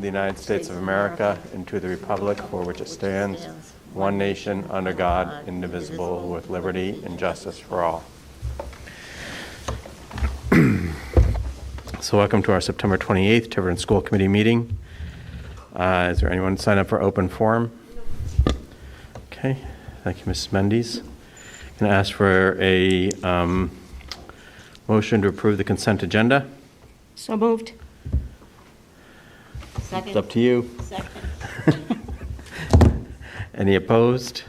the United States of America and to the republic for which it stands, one nation, under God, indivisible, with liberty and justice for all. So welcome to our September 28th Tiverton School Committee meeting. Is there anyone signed up for open forum? Okay, thank you, Mrs. Mendes. Can I ask for a motion to approve the consent agenda? So moved. Second. It's up to you. Second. Any opposed?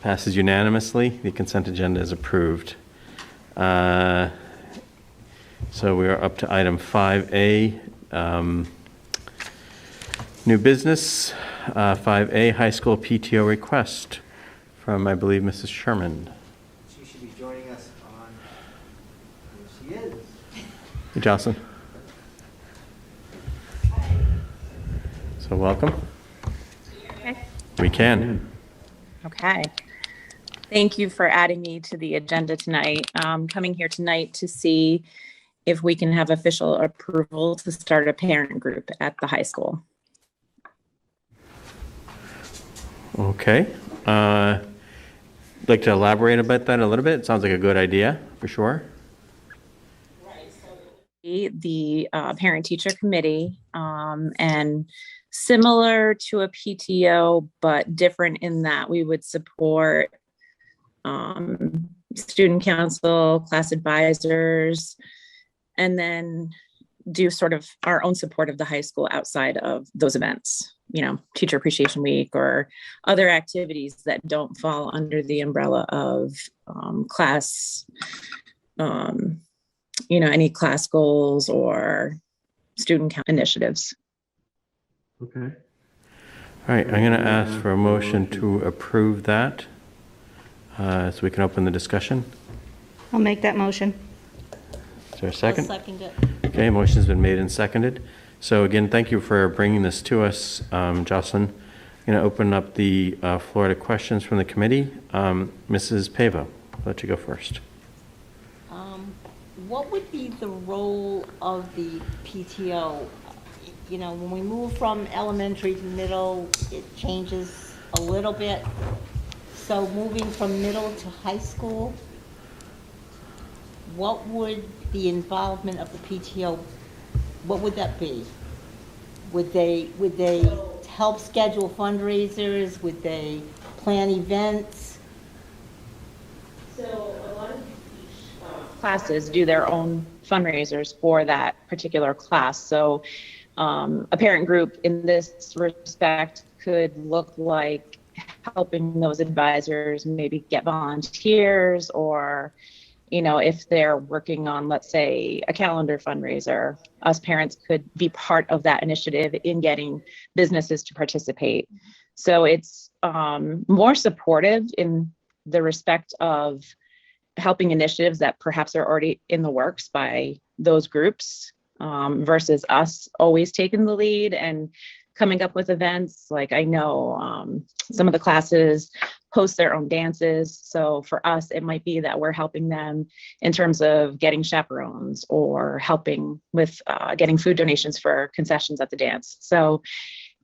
Passes unanimously. The consent agenda is approved. So we are up to item 5A, new business. 5A, high school PTO request from, I believe, Mrs. Sherman. She should be joining us on, here she is. Hey, Jocelyn. So welcome. Okay. We can. Okay. Thank you for adding me to the agenda tonight. Coming here tonight to see if we can have official approval to start a parent group at the high school. Okay. Like to elaborate about that a little bit? It sounds like a good idea, for sure. The parent-teacher committee, and similar to a PTO, but different in that we would support student council, class advisors, and then do sort of our own support of the high school outside of those events, you know, Teacher Appreciation Week or other activities that don't fall under the umbrella of class, you know, any class goals or student initiatives. Okay. All right, I'm going to ask for a motion to approve that so we can open the discussion. I'll make that motion. Is there a second? I'll second it. Okay, motion's been made and seconded. So again, thank you for bringing this to us, Jocelyn. I'm going to open up the floor to questions from the committee. Mrs. Pava, I'll let you go first. What would be the role of the PTO? You know, when we move from elementary to middle, it changes a little bit. So moving from middle to high school, what would the involvement of the PTO, what would that be? Would they help schedule fundraisers? Would they plan events? So a lot of classes do their own fundraisers for that particular class. So a parent group in this respect could look like helping those advisors maybe get volunteers, or, you know, if they're working on, let's say, a calendar fundraiser, us parents could be part of that initiative in getting businesses to participate. So it's more supportive in the respect of helping initiatives that perhaps are already in the works by those groups, versus us always taking the lead and coming up with events. Like I know some of the classes host their own dances. So for us, it might be that we're helping them in terms of getting chaperones or helping with getting food donations for concessions at the dance. So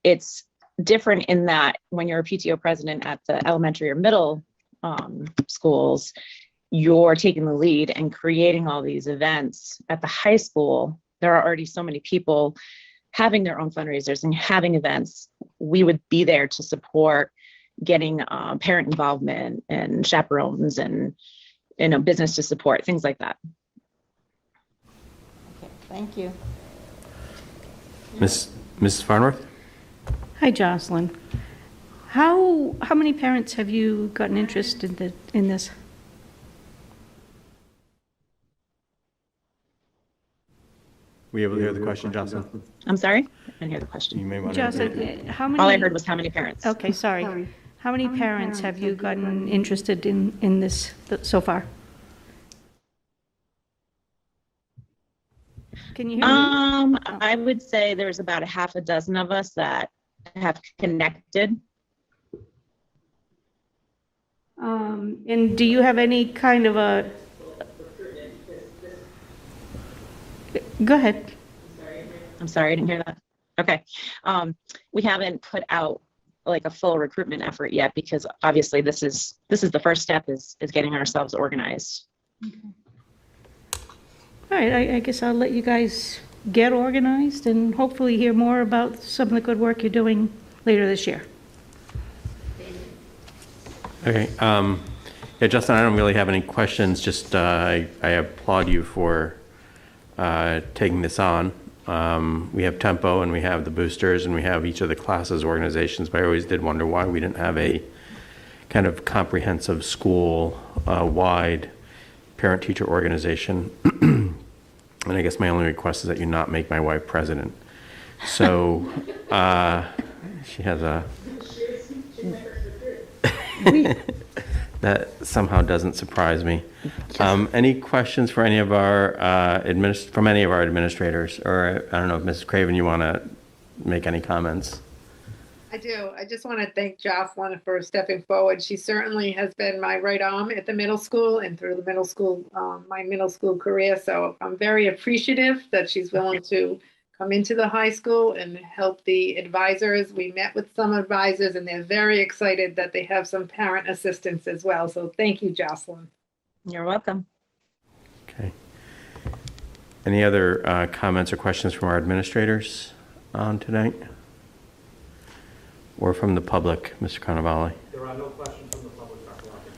it's different in that when you're a PTO president at the elementary or middle schools, you're taking the lead and creating all these events. At the high school, there are already so many people having their own fundraisers and having events. We would be there to support getting parent involvement and chaperones and, you know, business to support, things like that. Okay, thank you. Mrs. Farnworth? Hi, Jocelyn. How many parents have you gotten interested in this? Were you able to hear the question, Jocelyn? I'm sorry? I didn't hear the question. You may want to repeat it. Jocelyn, how many? All I heard was how many parents. Okay, sorry. How many parents have you gotten interested in this so far? Can you hear me? I would say there's about a half a dozen of us that have connected. And do you have any kind of a... Go ahead. I'm sorry, I didn't hear that. Okay. We haven't put out like a full recruitment effort yet because obviously this is the first step is getting ourselves organized. All right, I guess I'll let you guys get organized and hopefully hear more about some of the good work you're doing later this year. Okay. Yeah, Justin, I don't really have any questions. Just I applaud you for taking this on. We have Tempo and we have the boosters and we have each of the classes organizations, but I always did wonder why we didn't have a kind of comprehensive school-wide parent-teacher organization. And I guess my only request is that you not make my wife president. So she has a... That somehow doesn't surprise me. Any questions for any of our from any of our administrators? Or I don't know if Mrs. Craven, you want to make any comments? I do. I just want to thank Jocelyn for stepping forward. She certainly has been my right arm at the middle school and through the middle school, my middle school career. So I'm very appreciative that she's willing to come into the high school and help the advisors. We met with some advisors and they're very excited that they have some parent assistance as well. So thank you, Jocelyn. You're welcome. Okay. Any other comments or questions from our administrators on tonight? Or from the public, Mr. Cannavale? There are no questions from the public, Dr. Larkin.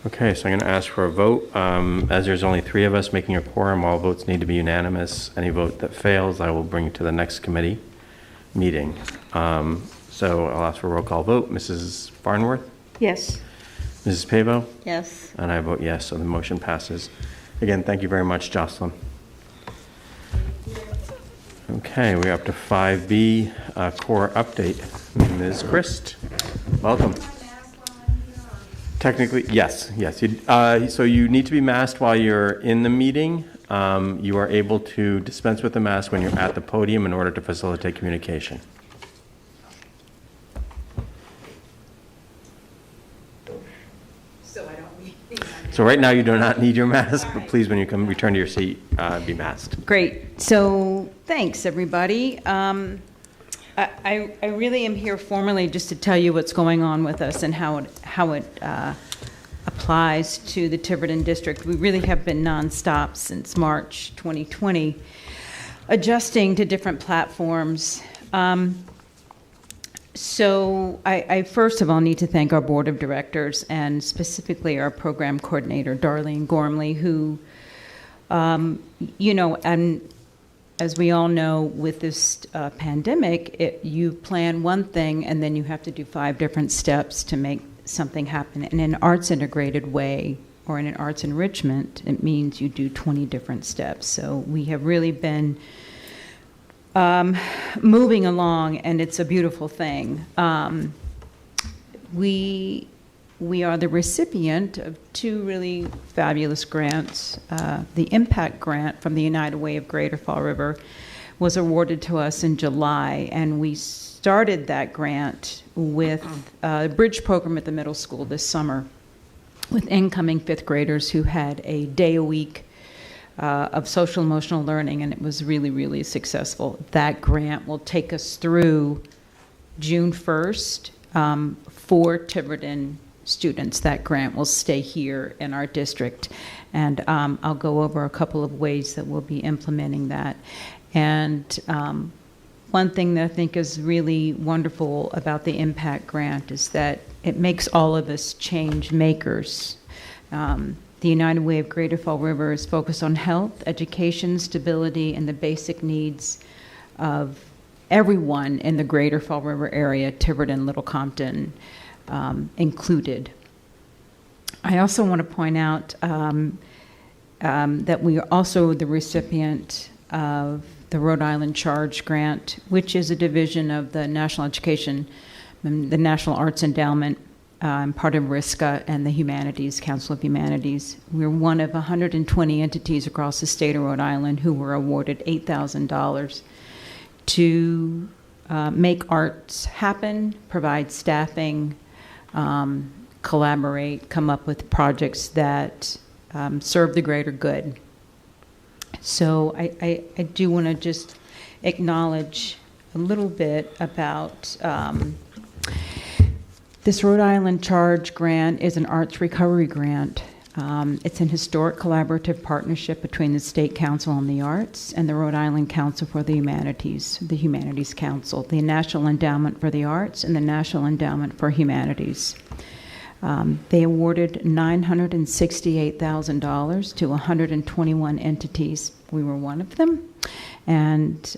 Okay, so I'm going to ask for a vote. As there's only 3 of us making a quorum, all votes need to be unanimous. Any vote that fails, I will bring to the next committee meeting. So I'll ask for a roll call vote. Mrs. Barnworth? Yes. Mrs. Pavo? Yes. And I vote yes, so the motion passes. Again, thank you very much, Jocelyn. Okay, we're up to 5B, core update. Ms. Crist, welcome. Technically, yes. So you need to be masked while you're in the meeting. You are able to dispense with the mask when you're at the podium in order to facilitate communication. So right now you do not need your mask, but please, when you return to your seat, be masked. Great. So thanks, everybody. I really am here formally just to tell you what's going on with us and how it applies to the Tiverton district. We really have been nonstop since March 2020, adjusting to different platforms. So I first of all need to thank our board of directors and specifically our program coordinator, Darlene Gormley, who, and as we all know, with this pandemic, you plan one thing and then you have to do 5 different steps to make something happen. In an arts integrated way or in an arts enrichment, it means you do 20 different steps. So we have really been moving along, and it's a beautiful thing. We are the recipient of 2 really fabulous grants. The Impact Grant from the United Way of Greater Fall River was awarded to us in July, and we started that grant with a bridge program at the middle school this summer with incoming 5th graders who had a day a week of social emotional learning, and it was really, really successful. That grant will take us through June 1st for Tiverton students. That grant will stay here in our district, and I'll go over a couple of ways that we'll be implementing that. And one thing that I think is really wonderful about the Impact Grant is that it makes all of us change makers. The United Way of Greater Fall River is focused on health, education, stability, and the basic needs of everyone in the Greater Fall River area, Tiverton, Little Compton included. I also want to point out that we are also the recipient of the Rhode Island Charge Grant, which is a division of the National Education, the National Arts Endowment, part of RISCA and the Humanities, Council of Humanities. We're one of 120 entities across the state of Rhode Island who were awarded $8,000 to make arts happen, provide staffing, collaborate, come up with projects that serve the greater good. So I do want to just acknowledge a little bit about this Rhode Island Charge Grant is an arts recovery grant. It's an historic collaborative partnership between the State Council on the Arts and the Rhode Island Council for the Humanities Council, the National Endowment for the Arts, and the National Endowment for Humanities. They awarded $968,000 to 121 entities. We were one of them. And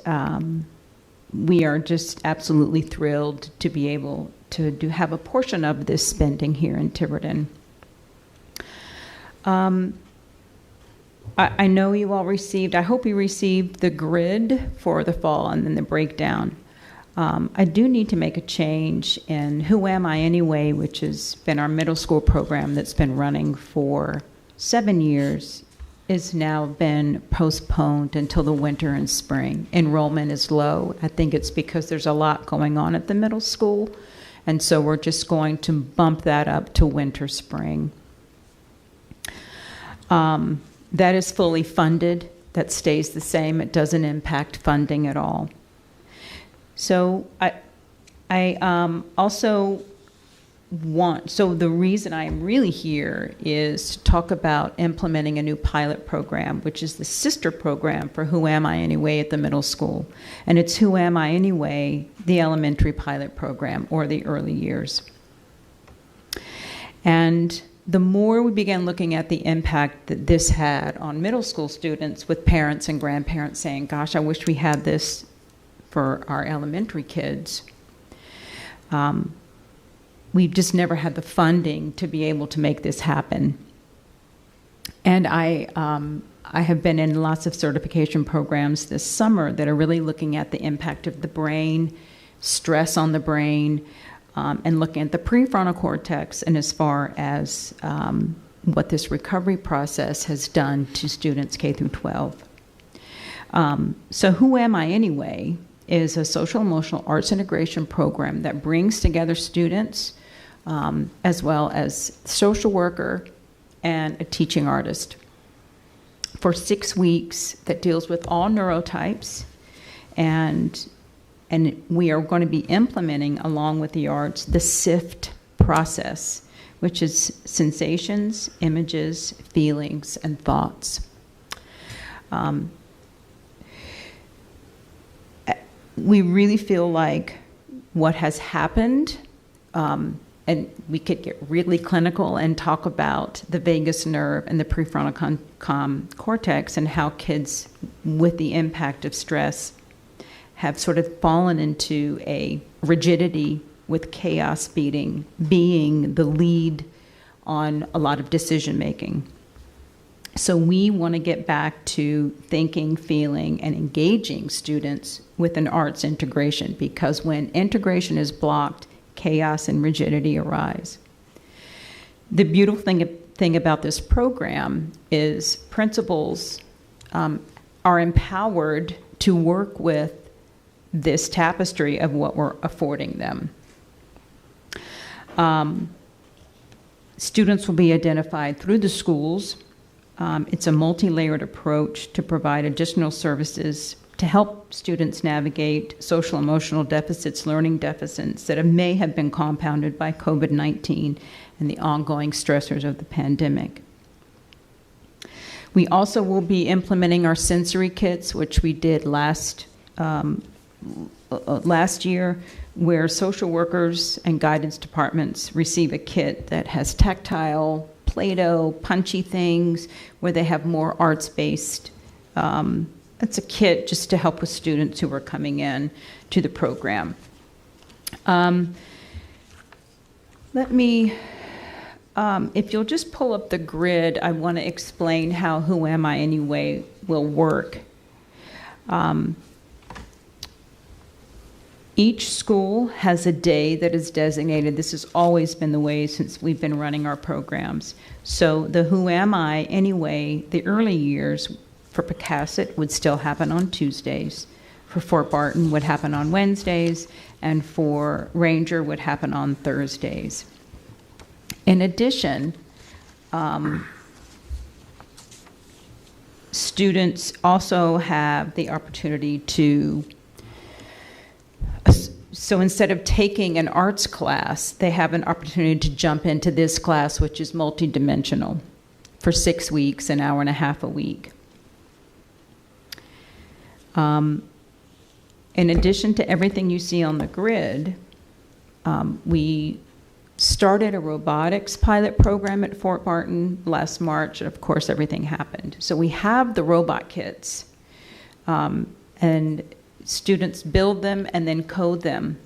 we are just absolutely thrilled to be able to have a portion of this spending here in Tiverton. I know you all I hope you received the grid for the fall and then the breakdown. I do need to make a change in Who Am I Anyway, which has been our middle school program that's been running for 7 years, is now been postponed until the winter and spring. Enrollment is low. I think it's because there's a lot going on at the middle school, and so we're just going to bump that up to winter, spring. That is fully funded. That stays the same. It doesn't impact funding at all. So I also the reason I'm really here is to talk about implementing a new pilot program, which is the sister program for Who Am I Anyway at the middle school. And it's Who Am I Anyway, the elementary pilot program, or the early years. And the more we began looking at the impact that this had on middle school students, with parents and grandparents saying, gosh, I wish we had this for our elementary kids, we've just never had the funding to be able to make this happen. And I have been in lots of certification programs this summer that are really looking at the impact of the brain, stress on the brain, and looking at the prefrontal cortex, and as far as what this recovery process has done to students K through 12. So Who Am I Anyway is a social emotional arts integration program that brings together students as well as social worker and a teaching artist for 6 weeks that deals with all neurotypes, and we are going to be implementing, along with the arts, the SIFT process, which is sensations, images, feelings, and thoughts. We really feel like what has happened, and we could get really clinical and talk about the vagus nerve and the prefrontal cortex and how kids, with the impact of stress, have sort of fallen into a rigidity, with chaos being the lead on a lot of decision making. So we want to get back to thinking, feeling, and engaging students with an arts integration, because when integration is blocked, chaos and rigidity arise. The beautiful thing about this program is principals are empowered to work with this tapestry of what we're affording them. Students will be identified through the schools. It's a multi-layered approach to provide additional services to help students navigate social emotional deficits, learning deficits that may have been compounded by COVID-19 and the ongoing stressors of the pandemic. We also will be implementing our sensory kits, which we did last year, where social workers and guidance departments receive a kit that has tactile, Play-Doh, punchy things, where they have more arts-based. It's a kit just to help with students who are coming in to the program. If you'll just pull up the grid, I want to explain how Who Am I Anyway will work. Each school has a day that is designated. This has always been the way since we've been running our programs. So the Who Am I Anyway, the early years for Pecasset would still happen on Tuesdays. For Fort Barton would happen on Wednesdays, and for Ranger would happen on Thursdays. In addition, students also have the opportunity to So instead of taking an arts class, they have an opportunity to jump into this class, which is multidimensional, for 6 weeks, an hour and a half a week. In addition to everything you see on the grid, we started a robotics pilot program at Fort Barton last March, and of course everything happened. So we have the robot kits, and students build them and then code them.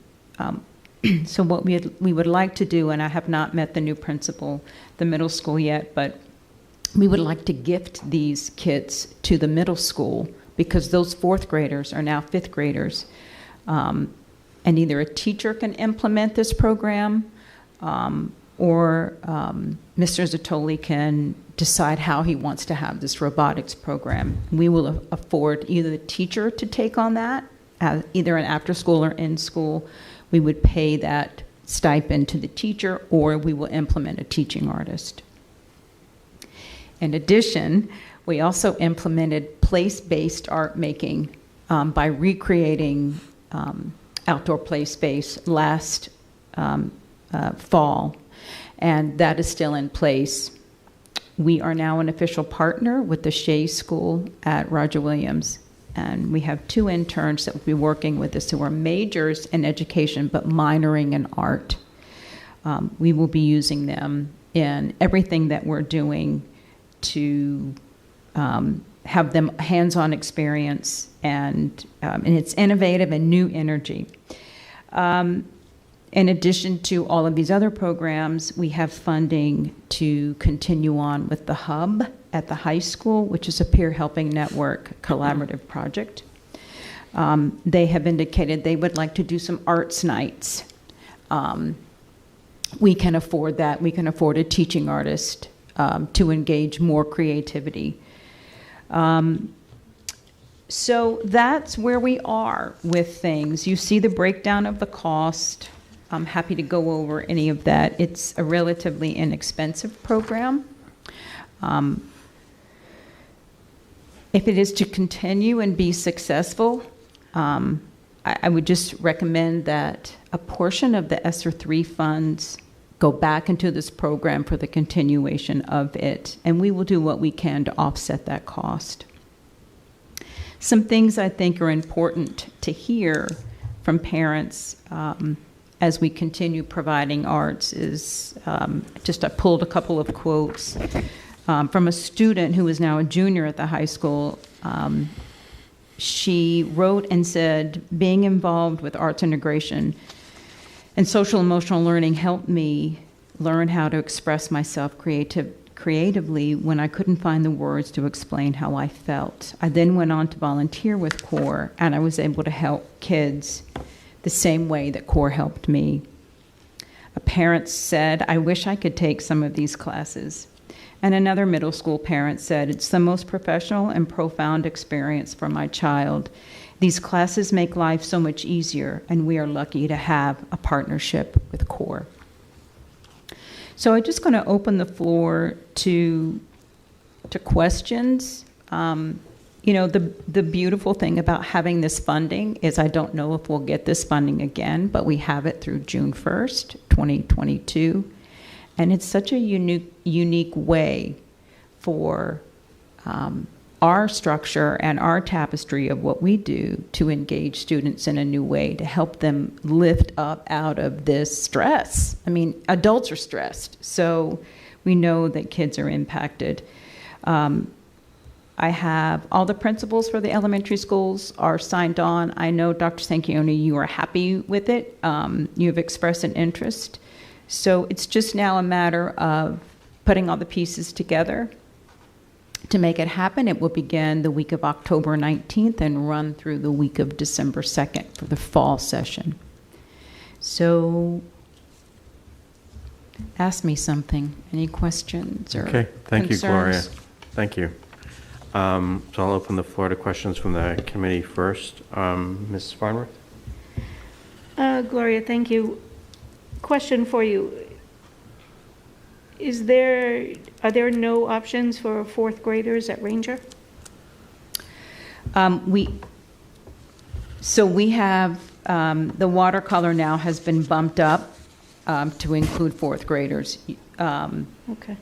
So what we would like to do, and I have not met the new principal, the middle school yet, but we would like to gift these kits to the middle school, because those 4th graders are now 5th graders. And either a teacher can implement this program, or Mr. Zatoli can decide how he wants to have this robotics program. We will afford either the teacher to take on that, either an after school or in school. We would pay that stipend to the teacher, or we will implement a teaching artist. In addition, we also implemented place-based art making by recreating outdoor play space last fall, and that is still in place. We are now an official partner with the Shea School at Roger Williams, and we have 2 interns that will be working with us who are majors in education but minoring in art. We will be using them in everything that we're doing to have them hands-on experience, and it's innovative and new energy. In addition to all of these other programs, we have funding to continue on with the hub at the high school, which is a peer helping network collaborative project. They have indicated they would like to do some arts nights. We can afford that. We can afford a teaching artist to engage more creativity. So that's where we are with things. You see the breakdown of the cost. I'm happy to go over any of that. It's a relatively inexpensive program. If it is to continue and be successful, I would just recommend that a portion of the ESSER 3 funds go back into this program for the continuation of it, and we will do what we can to offset that cost. Some things I think are important to hear from parents as we continue providing arts is I pulled a couple of quotes from a student who is now a junior at the high school. She wrote and said, being involved with arts integration and social emotional learning helped me learn how to express myself creatively when I couldn't find the words to explain how I felt. I then went on to volunteer with CORE, and I was able to help kids the same way that CORE helped me. A parent said, I wish I could take some of these classes. And another middle school parent said, it's the most professional and profound experience for my child. These classes make life so much easier, and we are lucky to have a partnership with CORE. So I'm just going to open the floor to questions. The beautiful thing about having this funding is I don't know if we'll get this funding again, but we have it through June 1st, 2022. And it's such a unique way for our structure and our tapestry of what we do to engage students in a new way, to help them lift up out of this stress. I mean, adults are stressed, so we know that kids are impacted. I have all the principals for the elementary schools are signed on. I know, Dr. Sanchioni, you are happy with it. You've expressed an interest. So it's just now a matter of putting all the pieces together to make it happen. It will begin the week of October 19th and run through the week of December 2nd for the fall session. So ask me something. Any questions or Okay, thank concerns? you, Gloria. Thank you. So I'll open the floor to questions from the committee first. Ms. Farnworth? Gloria, thank you. Question for you. Are there no options for 4th graders at Ranger? We have the watercolor now has been bumped up to include fourth graders. Okay.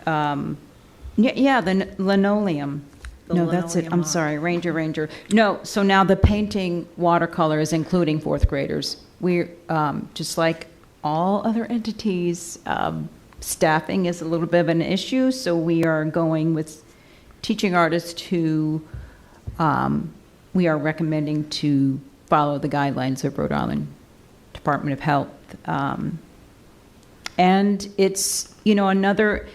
Yeah, the linoleum. No, that's it. I'm sorry, Ranger. No, so now the painting watercolor is including fourth graders. We're, just like all other entities, staffing is a little bit of an issue, so we are going with teaching artists who, we are recommending to follow the guidelines of Rhode Island Department of Health. And it's, another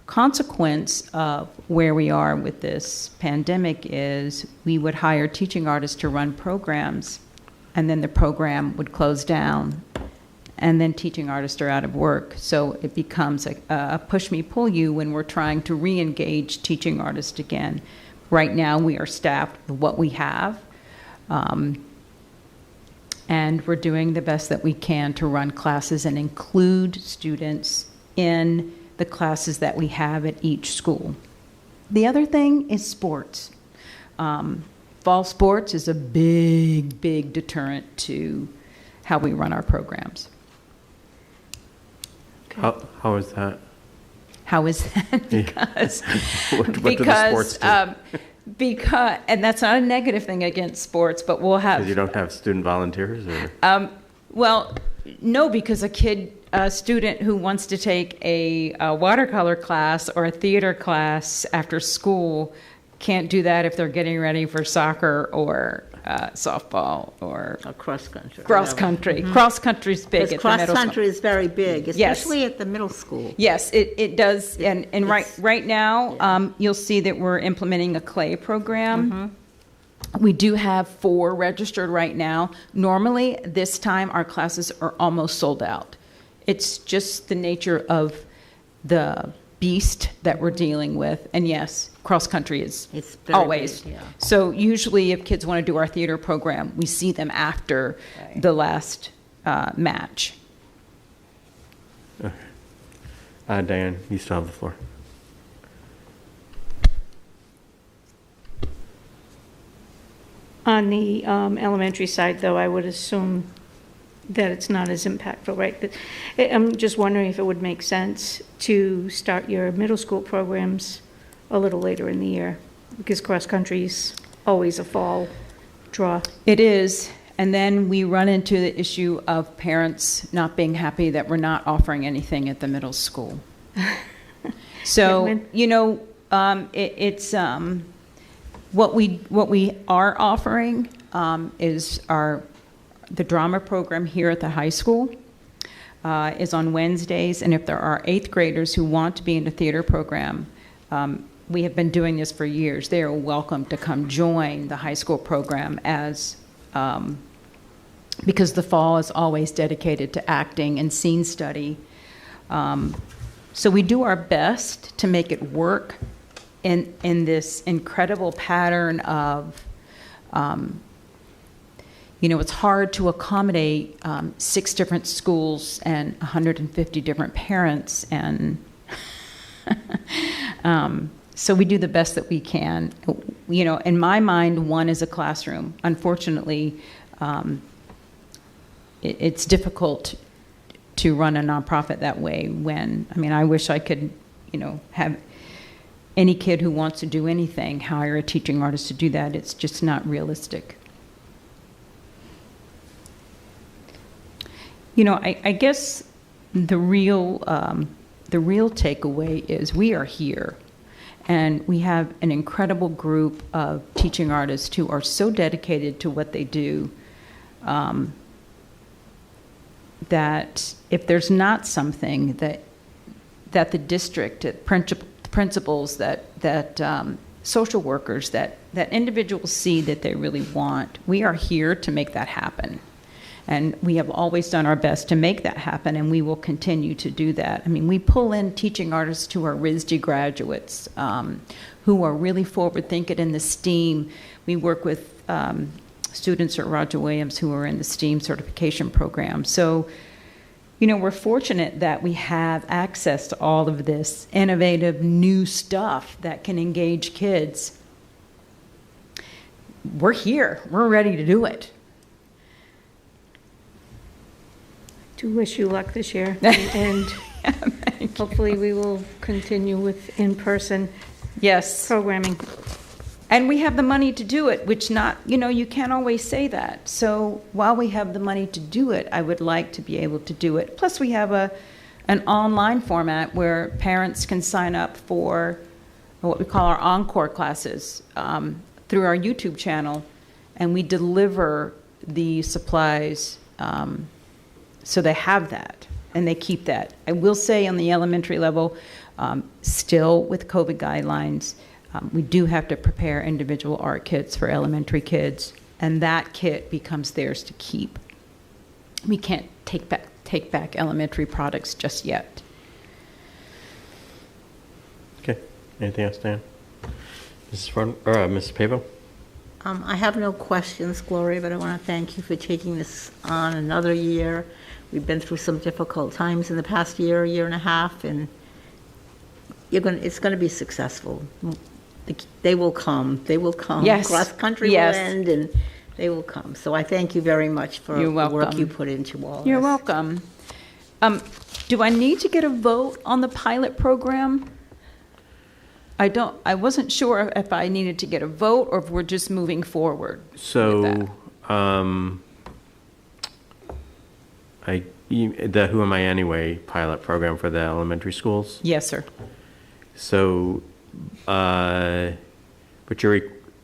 consequence of where we are with this pandemic is we would hire teaching artists to run programs, and then the program would close down, and then teaching artists are out of work. So it becomes a push me, pull you when we're trying to re-engage teaching artists again. Right now, we are staffed with what we have, and we're doing the best that we can to run classes and include students in the classes that we have at each school. The other thing is sports. Fall sports is a big, big deterrent to how we run our programs. How is that? How is that? Because, What do the sports do? because, and that's not a negative thing against sports, but we'll have. Because you don't have student volunteers, or? Well, no, because a student who wants to take a watercolor class or a theater class after school can't do that if they're getting ready for soccer or softball or Cross country. cross country. Cross country's big at the Cross middle country is very big, Yes. especially at the middle school. Yes, it does. And It's- right now, you'll see that we're implementing a clay program. We do have 4 registered right now. Normally, this time, our classes are almost sold out. It's just the nature of the beast that we're dealing with. And yes, cross-country is It's very always. big, yeah. So usually, if kids want to do our theater program, we see them after the last match. Diane, you still have the floor. On the elementary side, though, I would assume that it's not as impactful, right? I'm just wondering if it would make sense to start your middle school programs a little later in the year, because cross-country's always a fall draw. It is, and then we run into the issue of parents not being happy that we're not offering anything at the middle school. So, it's what we are offering is the drama program here at the high school is on Wednesdays, and if there are 8th graders who want to be in the theater program, we have been doing this for years. They are welcome to come join the high school program because the fall is always dedicated to acting and scene study. So we do our best to make it work in this incredible pattern of, it's hard to accommodate 6 different schools and 150 different parents, and so we do the best that we can. In my mind, 1 is a classroom. Unfortunately, it's difficult to run a nonprofit that way I wish I could, have any kid who wants to do anything, hire a teaching artist to do that. It's just not realistic. I guess the real takeaway is we are here, and we have an incredible group of teaching artists who are so dedicated to what they do that if there's not something that the district, principals, that social workers, that individuals see that they really want, we are here to make that happen. And we have always done our best to make that happen, and we will continue to do that. We pull in teaching artists who are RISD graduates, who are really forward-thinking in the STEAM. We work with students at Roger Williams who are in the STEAM certification program. So, we're fortunate that we have access to all of this innovative new stuff that can engage kids. We're here. We're ready to do it. Do wish you luck this year, and hopefully we will continue with in-person Yes. programming. And we have the money to do it, which not, you can't always say that. So while we have the money to do it, I would like to be able to do it. Plus, we have an online format where parents can sign up for what we call our encore classes through our YouTube channel, and we deliver the supplies so they have that, and they keep that. I will say on the elementary level, still with COVID guidelines, we do have to prepare individual art kits for elementary kids, and that kit becomes theirs to keep. We can't take back elementary products just yet. Okay. Anything else, Dan? Mrs. Pavo? I have no questions, Gloria, but I want to thank you for taking this on another year. We've been through some difficult times in the past year and a half, and it's going to be successful. They will come. They will come. Yes. Cross-country Yes. will end, and they will come. So I thank you very much for You're the work welcome. you put into all You're this. welcome. Do I need to get a vote on the pilot program? I wasn't sure if I needed to get a vote or if we're just moving forward with So, that. the Who Am I Anyway pilot program for the elementary schools. Yes, sir. So, but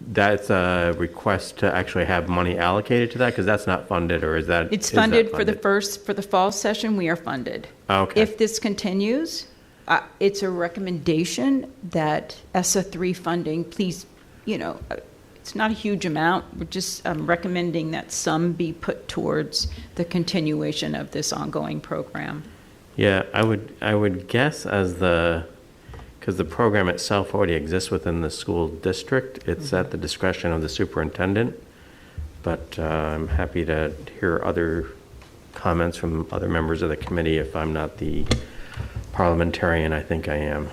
that's a request to actually have money allocated to that, because that's not funded, or is that? It's is that funded for the fall session, we are funded. Okay. If this continues, it's a recommendation that ESSA 3 funding, please, it's not a huge amount. We're just recommending that some be put towards the continuation of this ongoing program. Yeah, I would guess because the program itself already exists within the school district, it's at the discretion of the superintendent. But I'm happy to hear other comments from other members of the committee if I'm not the parliamentarian I think I am.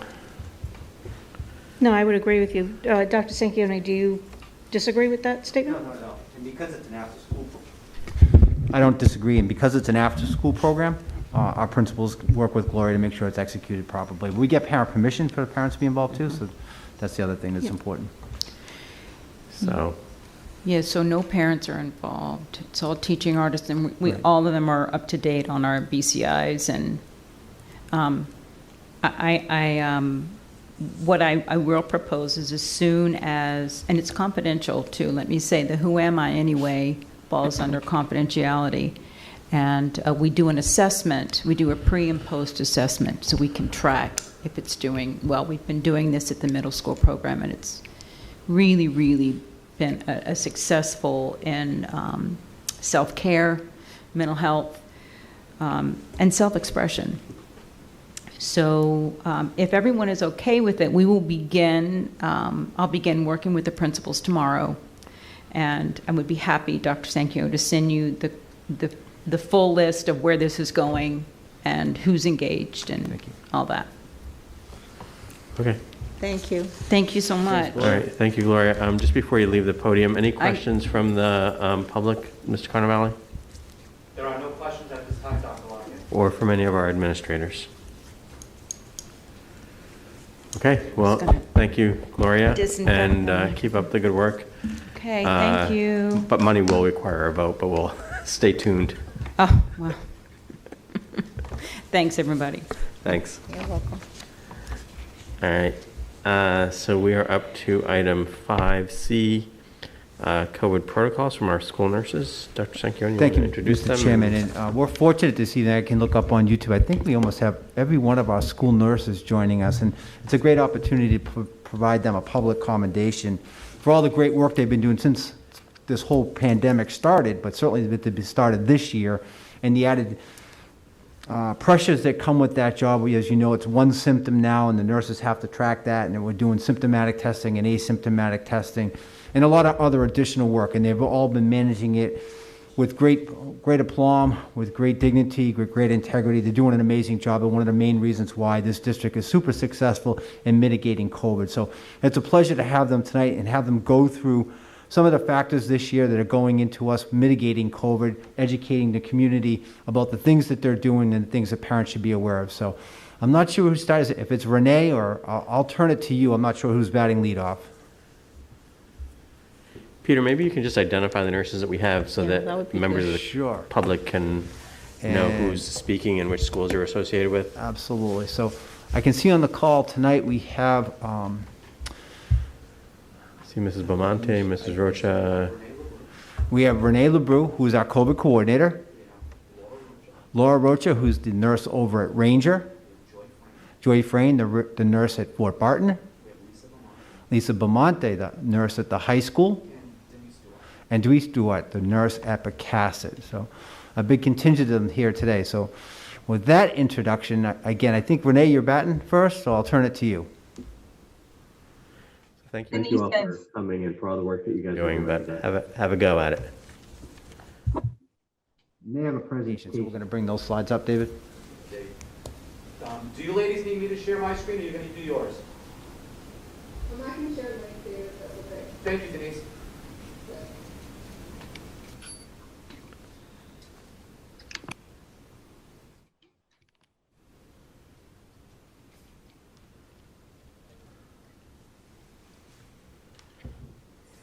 No, I would agree with you. Dr. Sanchioni, do you disagree with that statement? No. And because it's an after-school program. I don't disagree, and because it's an after-school program, our principals work with Gloria to make sure it's executed properly. We get parent permission for the parents to be involved too, so that's the other thing that's important. So, Yeah, so no parents are involved. It's all teaching artists, and Right. all of them are up to date on our BCIs. And what I will propose is as soon as, and it's confidential too, let me say, the Who Am I Anyway falls under confidentiality. And we do an assessment. We do a pre and post assessment so we can track if it's doing well. We've been doing this at the middle school program, and it's really, really been a successful in self-care, mental health, and self-expression. So if everyone is okay with it, we will begin, I'll begin working with the principals tomorrow. And I would be happy, Dr. Sanchioni, to send you the full list of where this is going and who's engaged and all that. okay. Thank you. Thank you so much. All right, thank you, Gloria. Just before you leave the podium, any questions from the public, Mr. Carnevale? There are no questions at this time, Dr. Lockett. Or from any of our administrators? Okay, well, thank you, Gloria, and keep up the good work. Okay, thank you. But money will require a vote, but we'll stay tuned. Oh, wow. Thanks, everybody. Thanks. You're welcome. All right, so we are up to item 5C, COVID protocols from our school nurses. Dr. Sanchioni, you want Thank to you, introduce them? Mr. Chairman, and we're fortunate to see that I can look up on YouTube. I think we almost have every one of our school nurses joining us, and it's a great opportunity to provide them a public commendation for all the great work they've been doing since this whole pandemic started, but certainly it started this year, and the added pressures that come with that job. As you know, it's one symptom now, and the nurses have to track that, and we're doing symptomatic testing and asymptomatic testing, and a lot of other additional work, and they've all been managing it with great aplomb, with great dignity, with great integrity. They're doing an amazing job, and one of the main reasons why this district is super successful in mitigating COVID. So it's a pleasure to have them tonight and have them go through some of the factors this year that are going into us mitigating COVID, educating the community about the things that they're doing and things that parents should be aware of. So I'm not sure who starts it, if it's Renee or I'll turn it to you. I'm not sure who's batting lead off. Peter, maybe you can just identify the nurses that we have so Yeah, that would that be members good. of the Sure. public can know And- who's speaking and which schools you're associated with. Absolutely. So I can see on the call tonight we have, See Mrs. Beaumonte, Mrs. Rocha, Renee LeBrew, who's our COVID coordinator. Laura Rocha, who's the nurse over at Ranger. Joy Frayne, the nurse at Fort Barton. Lisa Beaumonte, the nurse at the high school. And Denise Stewart, the nurse at Passcode. So a big contingent of them here today. So with that introduction, again, I think Renee, you're batting first, so I'll turn it to you. Thank you all for coming and for all the work that you guys are doing, but have a go at it. May have a presentation, so we're going to bring those slides up, David. Do you ladies need me to share my screen, or are you going to do yours? I can share my data, that's okay. Thank you, Denise.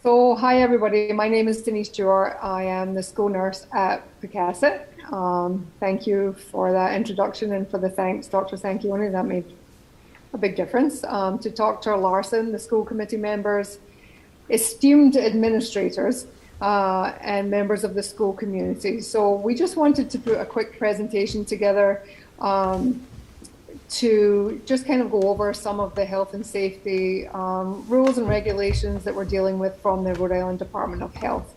So, hi everybody, my name is Denise Stewart. I am the school nurse at Passcode. Thank you for that introduction and for the thanks, Dr. Sanchioni, that made a big difference. To Dr. Larson, the school committee members, esteemed administrators, and members of the school community. So we just wanted to put a quick presentation together to just kind of go over some of the health and safety rules and regulations that we're dealing with from the Rhode Island Department of Health.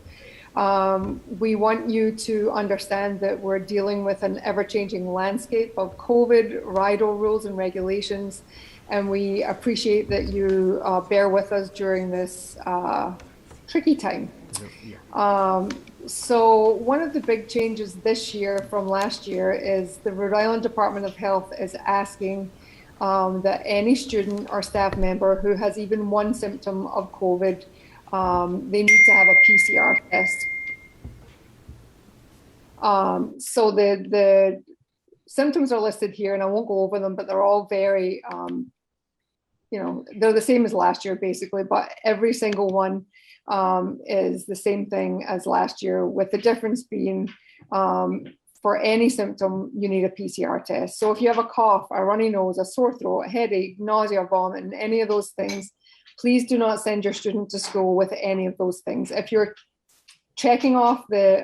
We want you to understand that we're dealing with an ever-changing landscape of COVID, RIDO rules and regulations, and we appreciate that you bear with us during this tricky time. So one of the big changes this year from last year is the Rhode Island Department of Health is asking that any student or staff member who has even one symptom of COVID, they need to have a PCR test. So the symptoms are listed here, and I won't go over them, but they're all very, they're the same as last year basically, but every single one is the same thing as last year, with the difference being for any symptom, you need a PCR test. So if you have a cough, a runny nose, a sore throat, a headache, nausea, vomit, and any of those things, please do not send your student to school with any of those things. If you're checking off the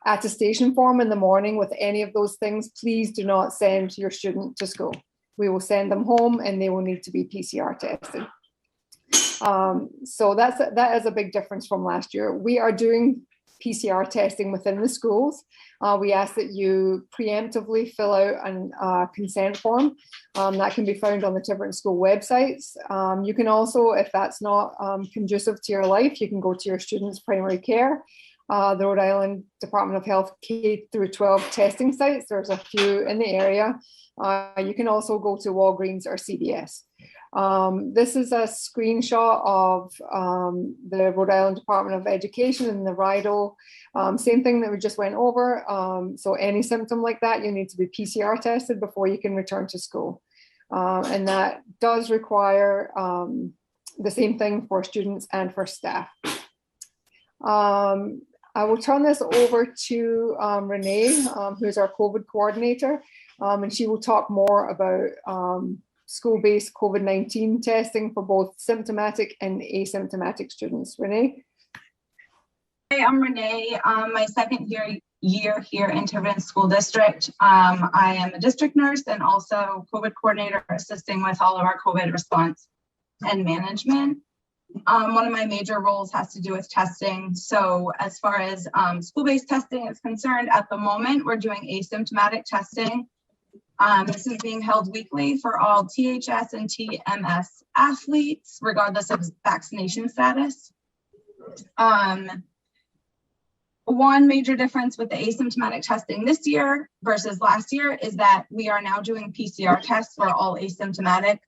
attestation form in the morning with any of those things, please do not send your student to school. We will send them home and they will need to be PCR tested. So that is a big difference from last year. We are doing PCR testing within the schools. We ask that you preemptively fill out a consent form that can be found on the Tiverton school websites. You can also, if that's not conducive to your life, you can go to your students' primary care, the Rhode Island Department of Health K through 12 testing sites. There's a few in the area. You can also go to Walgreens or CVS. This is a screenshot of the Rhode Island Department of Education and the RIDO. Same thing that we just went over. So any symptom like that, you need to be PCR tested before you can return to school. And that does require the same thing for students and for staff. I will turn this over to Renee, who's our COVID coordinator, and she will talk more about school-based COVID-19 testing for both symptomatic and asymptomatic students. Renee? Hi, I'm Renee. My second year here in Tiverton School District. I am a district nurse and also COVID coordinator, assisting with all of our COVID response and management. One of my major roles has to do with testing. So as far as school-based testing is concerned, at the moment, we're doing asymptomatic testing. This is being held weekly for all THS and TMS athletes, regardless of vaccination status. One major difference with the asymptomatic testing this year versus last year is that we are now doing PCR tests for all asymptomatic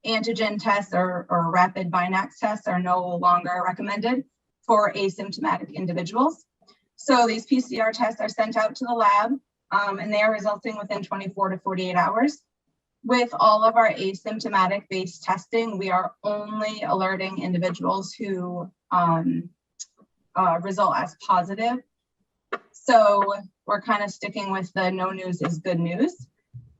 antigen tests or rapid Binax tests are no longer recommended for asymptomatic individuals. So these PCR tests are sent out to the lab, and they are resulting within 24 to 48 hours. With all of our asymptomatic based testing, we are only alerting individuals who result as positive. So we're kind of sticking with the no news is good news.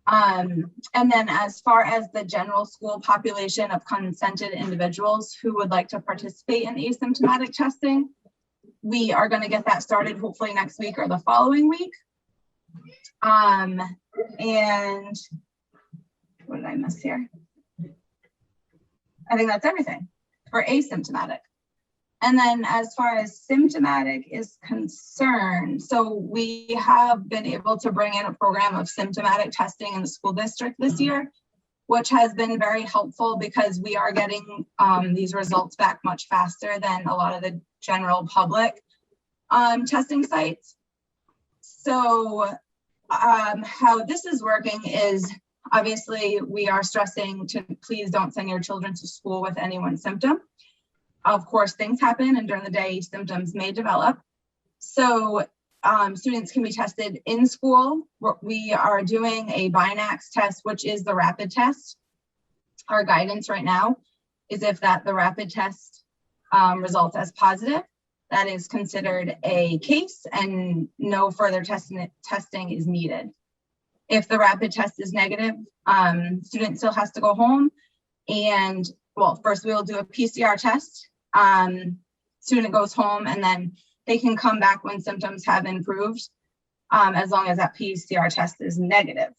And then as far as the general school population of consented individuals who would like to participate in asymptomatic testing, we are going to get that started hopefully next week or the following week. And what did I miss here? I think that's everything for asymptomatic. And then as far as symptomatic is concerned, so we have been able to bring in a program of symptomatic testing in the school district this year, which has been very helpful because we are getting these results back much faster than a lot of the general public testing sites. So how this is working is obviously we are stressing to please don't send your children to school with any one symptom. Of course, things happen and during the day symptoms may develop. So students can be tested in school. We are doing a Binax test, which is the rapid test. Our guidance right now is if the rapid test results as positive, that is considered a case and no further testing is needed. If the rapid test is negative, student still has to go home and, well, first we'll do a PCR test. Student goes home and then they can come back when symptoms have improved, as long as that PCR test is negative.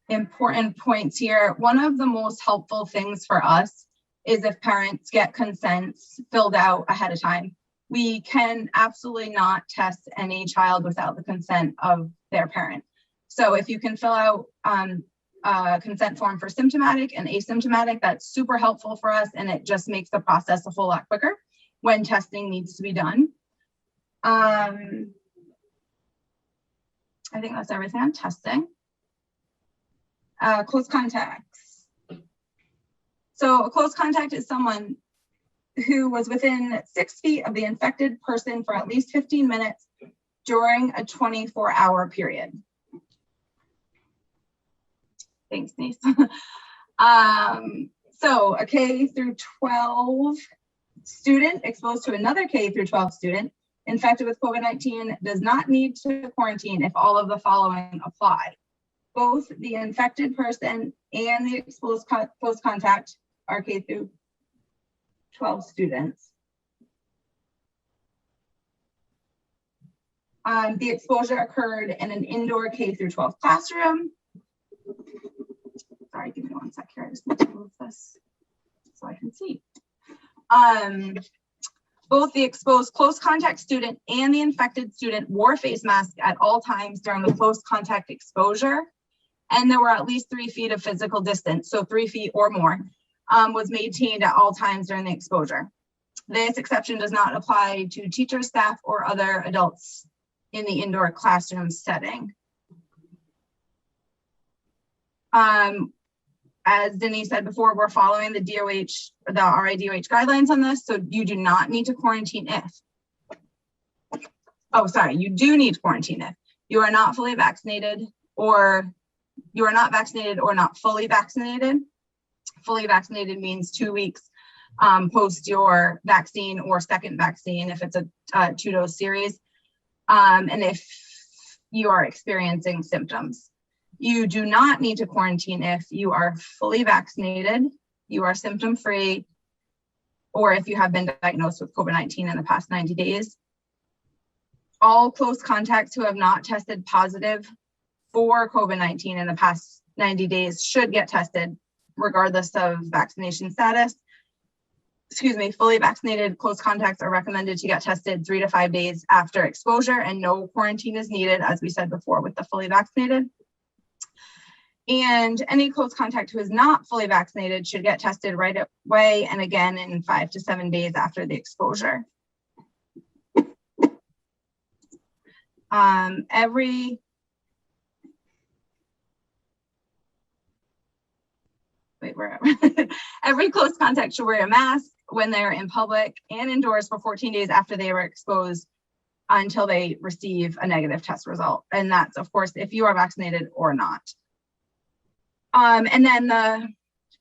Important points here. One of the most helpful things for us is if parents get consents filled out ahead of time. We can absolutely not test any child without the consent of their parent. So if you can fill out consent form for symptomatic and asymptomatic, that's super helpful for us, and it just makes the process a whole lot quicker when testing needs to be done. I think that's everything on testing. Close contacts. So a close contact is someone who was within 6 feet of the infected person for at least 15 minutes during a 24-hour period. Thanks, Denise. So a K through 12 student exposed to another K through 12 student infected with COVID-19 does not need to quarantine if all of the following apply. Both the infected person and the exposed close contact are K through 12 students. The exposure occurred in an indoor K through 12 classroom. Sorry, give me 1 sec here. I just need to move this so I can see. Both the exposed close contact student and the infected student wore face masks at all times during the close contact exposure. And there were at least 3 feet of physical distance, so 3 feet or more, was maintained at all times during the exposure. This exception does not apply to teachers, staff, or other adults in the indoor classroom setting. As Denise said before, we're following the DOH, the RIDOH guidelines on this, so you do not need to quarantine if. Oh, sorry, you do need to quarantine if you are not fully vaccinated or you are not vaccinated or not fully vaccinated. Fully vaccinated means 2 weeks post your vaccine or second vaccine if it's a 2-dose series. And if you are experiencing symptoms. You do not need to quarantine if you are fully vaccinated, you are symptom-free, or if you have been diagnosed with COVID-19 in the past 90 days. All close contacts who have not tested positive for COVID-19 in the past 90 days should get tested regardless of vaccination status. Fully vaccinated close contacts are recommended to get tested 3 to 5 days after exposure, and no quarantine is needed, as we said before, with the fully vaccinated. And any close contact who is not fully vaccinated should get tested right away and again in 5 to 7 days after the exposure. every close contact should wear a mask when they're in public and indoors for 14 days after they were exposed until they receive a negative test result. And that's, of course, if you are vaccinated or not. And then the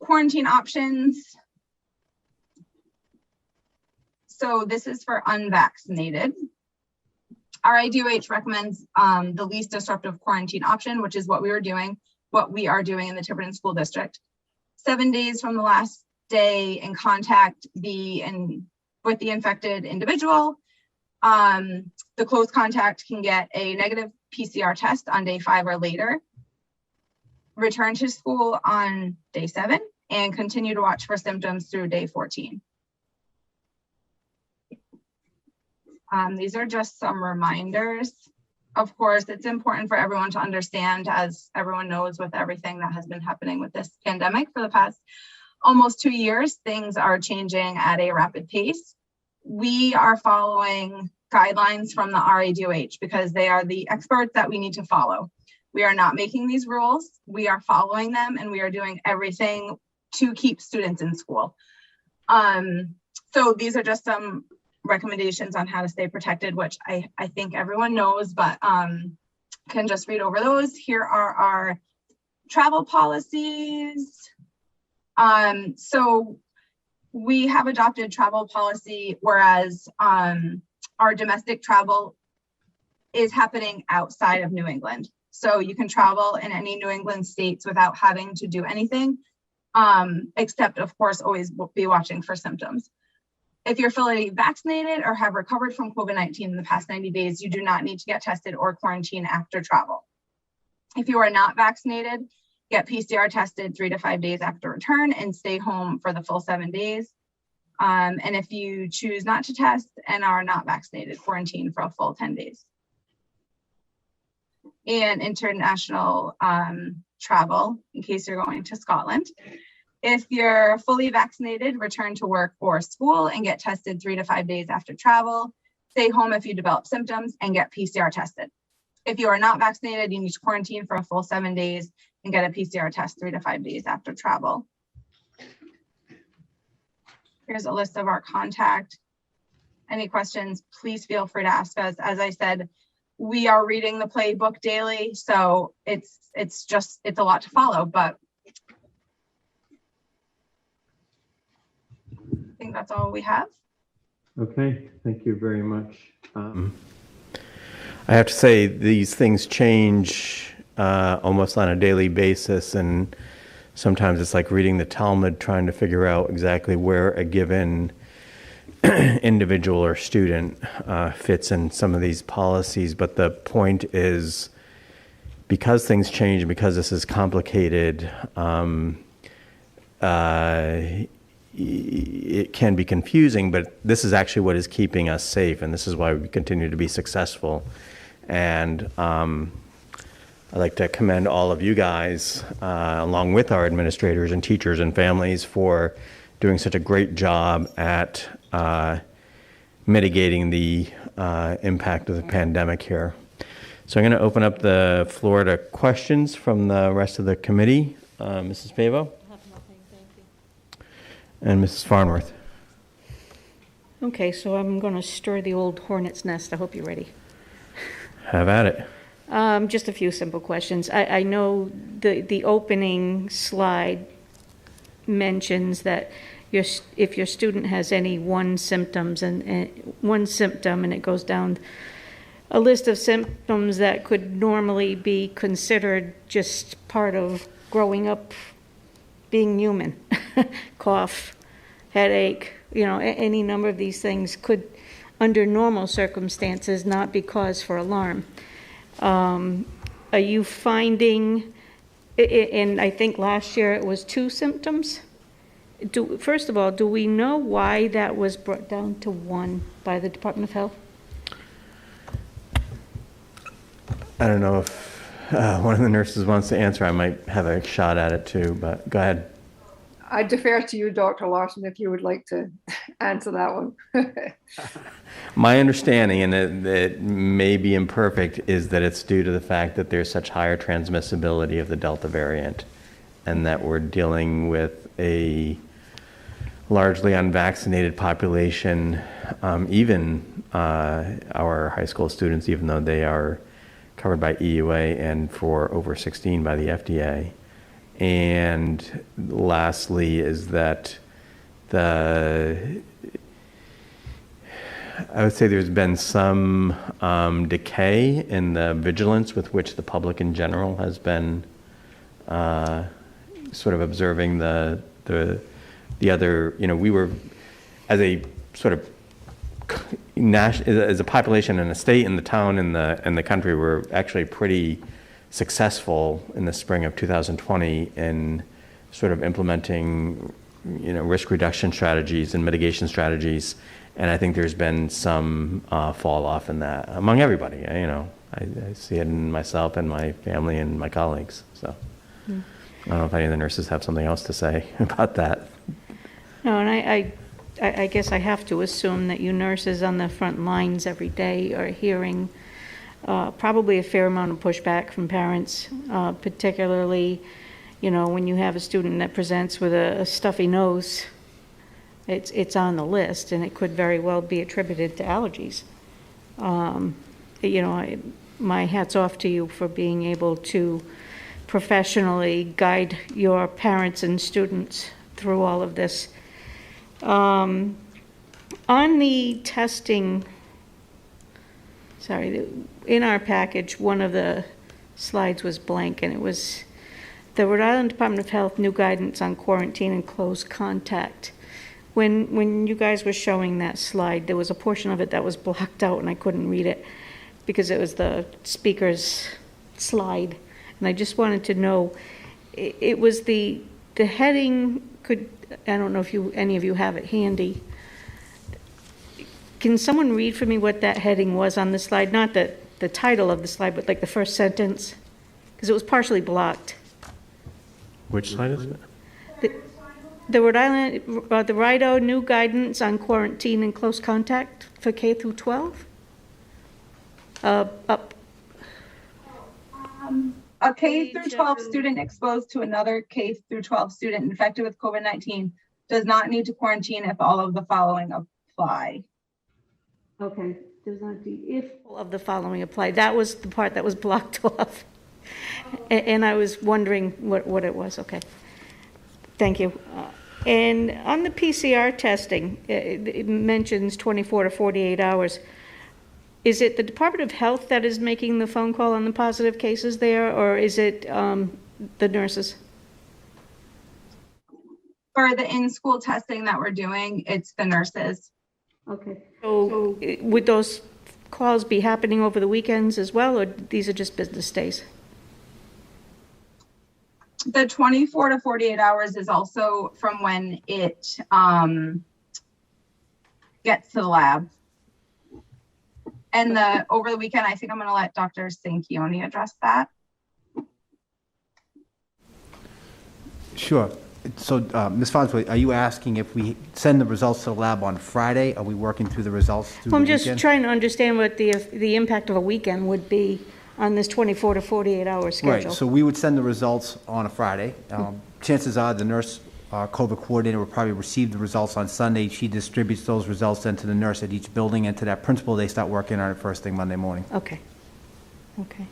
quarantine options. So this is for unvaccinated. RIDOH recommends the least disruptive quarantine option, which is what we are doing in the Tiverton School District. 7 days from the last day in contact with the infected individual. The close contact can get a negative PCR test on day 5 or later. Return to school on day 7 and continue to watch for symptoms through day 14. These are just some reminders. Of course, it's important for everyone to understand, as everyone knows, with everything that has been happening with this pandemic for the past almost 2 years, things are changing at a rapid pace. We are following guidelines from the RADOH because they are the experts that we need to follow. We are not making these rules. We are following them, and we are doing everything to keep students in school. So these are just some recommendations on how to stay protected, which I think everyone knows, but can just read over those. Here are our travel policies. So we have adopted travel policy, whereas our domestic travel is happening outside of New England. So you can travel in any New England states without having to do anything, except, of course, always be watching for symptoms. If you're fully vaccinated or have recovered from COVID-19 in the past 90 days, you do not need to get tested or quarantine after travel. If you are not vaccinated, get PCR tested 3 to 5 days after return and stay home for the full 7 days. And if you choose not to test and are not vaccinated, quarantine for a full 10 days. And international travel, in case you're going to Scotland. If you're fully vaccinated, return to work or school and get tested 3 to 5 days after travel. Stay home if you develop symptoms and get PCR tested. If you are not vaccinated, you need to quarantine for a full 7 days and get a PCR test 3 to 5 days after travel. Here's a list of our contact. Any questions, please feel free to ask us. As I said, we are reading the playbook daily, so it's a lot to follow, but I think that's all we have. Okay, thank you very much. I have to say, these things change almost on a daily basis, and sometimes it's like reading the Talmud, trying to figure out exactly where a given individual or student fits in some of these policies. But the point is, because things change, because this is complicated, it can be confusing, but this is actually what is keeping us safe, and this is why we continue to be successful. And I'd like to commend all of you guys, along with our administrators and teachers and families, for doing such a great job at mitigating the impact of the pandemic here. So I'm going to open up the floor to questions from the rest of the committee. Mrs. Pavo? I have nothing, thank you. And Mrs. Farnworth? Okay, so I'm going to stir the old hornet's nest. I hope you're ready. Have at it. Just a few simple questions. I know the opening slide mentions that if your student has any one symptom and it goes down a list of symptoms that could normally be considered just part of growing up being human, cough, headache, any number of these things could, under normal circumstances, not be cause for alarm. Are you finding, and I think last year it was 2 symptoms? First of all, do we know why that was brought down to 1 by the Department of Health? I don't know if one of the nurses wants to answer. I might have a shot at it too, but go ahead. I defer to you, Dr. Larson, if you would like to answer that one. My understanding, and it may be imperfect, is that it's due to the fact that there's such higher transmissibility of the Delta variant. and that we're dealing with a largely unvaccinated population, even our high school students, even though they are covered by EUA and for over 16 by the FDA. And lastly is that I would say there's been some decay in the vigilance with which the public in general has been sort of observing the other, we were, as a sort of as a population in the state, in the town, in the country, we're actually pretty successful in the spring of 2020 in sort of implementing, risk reduction strategies and mitigation strategies. And I think there's been some fall off in that among everybody. I see it in myself and my family and my colleagues. So I don't know if any of the nurses have something else to say about that. No, and I guess I have to assume that you nurses on the front lines every day are hearing probably a fair amount of pushback from parents, particularly, when you have a student that presents with a stuffy nose. It's on the list, and it could very well be attributed to allergies. My hat's off to you for being able to professionally guide your parents and students through all of this. On the testing, in our package, one of the slides was blank, and it was the Rhode Island Department of Health new guidance on quarantine and close contact. When you guys were showing that slide, there was a portion of it that was blocked out, and I couldn't read it because it was the speaker's slide. And I just wanted to know, it was the heading, I don't know if any of you have it handy. Can someone read for me what that heading was on the slide? Not the title of the slide, but like the first sentence, because it was partially blocked. Which slide is it? The Rhode Island, the RIDO new guidance on quarantine and close contact for K through 12? Up. A K through 12 student exposed to another K through 12 student infected with COVID-19 does not need to quarantine if all of the following apply. Okay, does not be if all of the following apply. That was the part that was blocked off. And I was wondering what it was. Okay, thank you. And on the PCR testing, it mentions 24 to 48 hours. Is it the Department of Health that is making the phone call on the positive cases there, or is it the nurses? For the in-school testing that we're doing, it's the nurses. Okay. So would those calls be happening over the weekends as well, or these are just business days? The 24 to 48 hours is also from when it gets to the lab. And over the weekend, I think I'm going to let Dr. Sanchioni address that. Sure. So, Ms. Farnsworth, are you asking if we send the results to the lab on Friday? Are we working through the results through the I'm weekend? just trying to understand what the impact of a weekend would be on this 24 to 48 hour schedule. Right, so we would send the results on a Friday. Chances are the nurse COVID coordinator will probably receive the results on Sunday. She distributes those results then to the nurse at each building, and to that principal, they start working on it first thing Monday morning. Okay. Okay.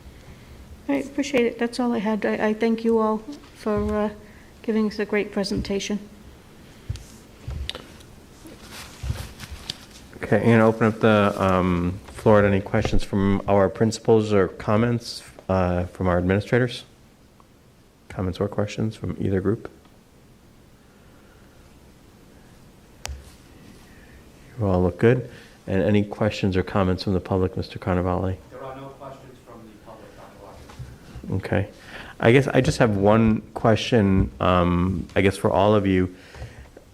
I appreciate it. That's all I had. I thank you all for giving us a great presentation. Okay, and open up the floor to any questions from our principals or comments from our administrators? Comments or questions from either group? You all look good. And any questions or comments from the public, Mr. Carnevale? There are no questions from the public, Dr. Watkins. Okay. I guess I just have one question, I guess for all of you.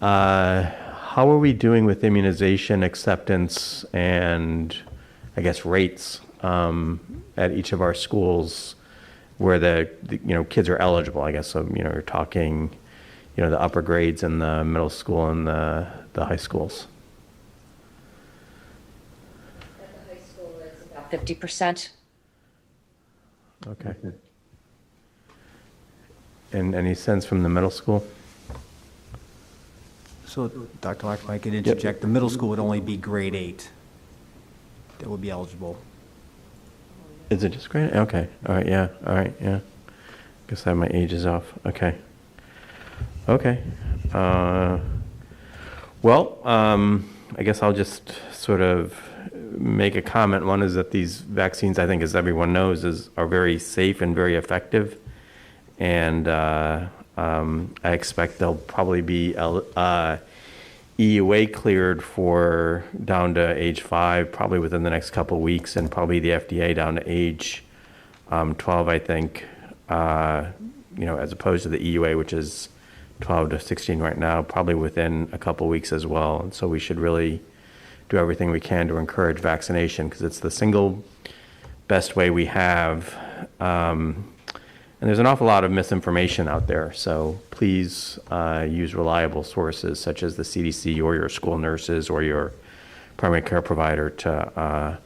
How are we doing with immunization acceptance and, I guess, rates at each of our schools where the kids are eligible, I guess? So, you're talking, the upper grades in the middle school and the high schools. 50%. Okay. in any sense from the middle school? So, Dr. Lack, if I could interject, the middle school would only be grade 8 that would be eligible. Is it just grade? Okay, all right, yeah. Guess I have my ages off, okay. Okay. Well, I guess I'll just sort of make a comment. One is that these vaccines, I think, as everyone knows, are very safe and very effective. And I expect they'll probably be EUA cleared for down to age 5, probably within the next couple of weeks, and probably the FDA down to age 12, I think, as opposed to the EUA, which is 12 to 16 right now, probably within a couple of weeks as well. And so we should really do everything we can to encourage vaccination, because it's the single best way we have. And there's an awful lot of misinformation out there, so please use reliable sources such as the CDC or your school nurses or your primary care provider to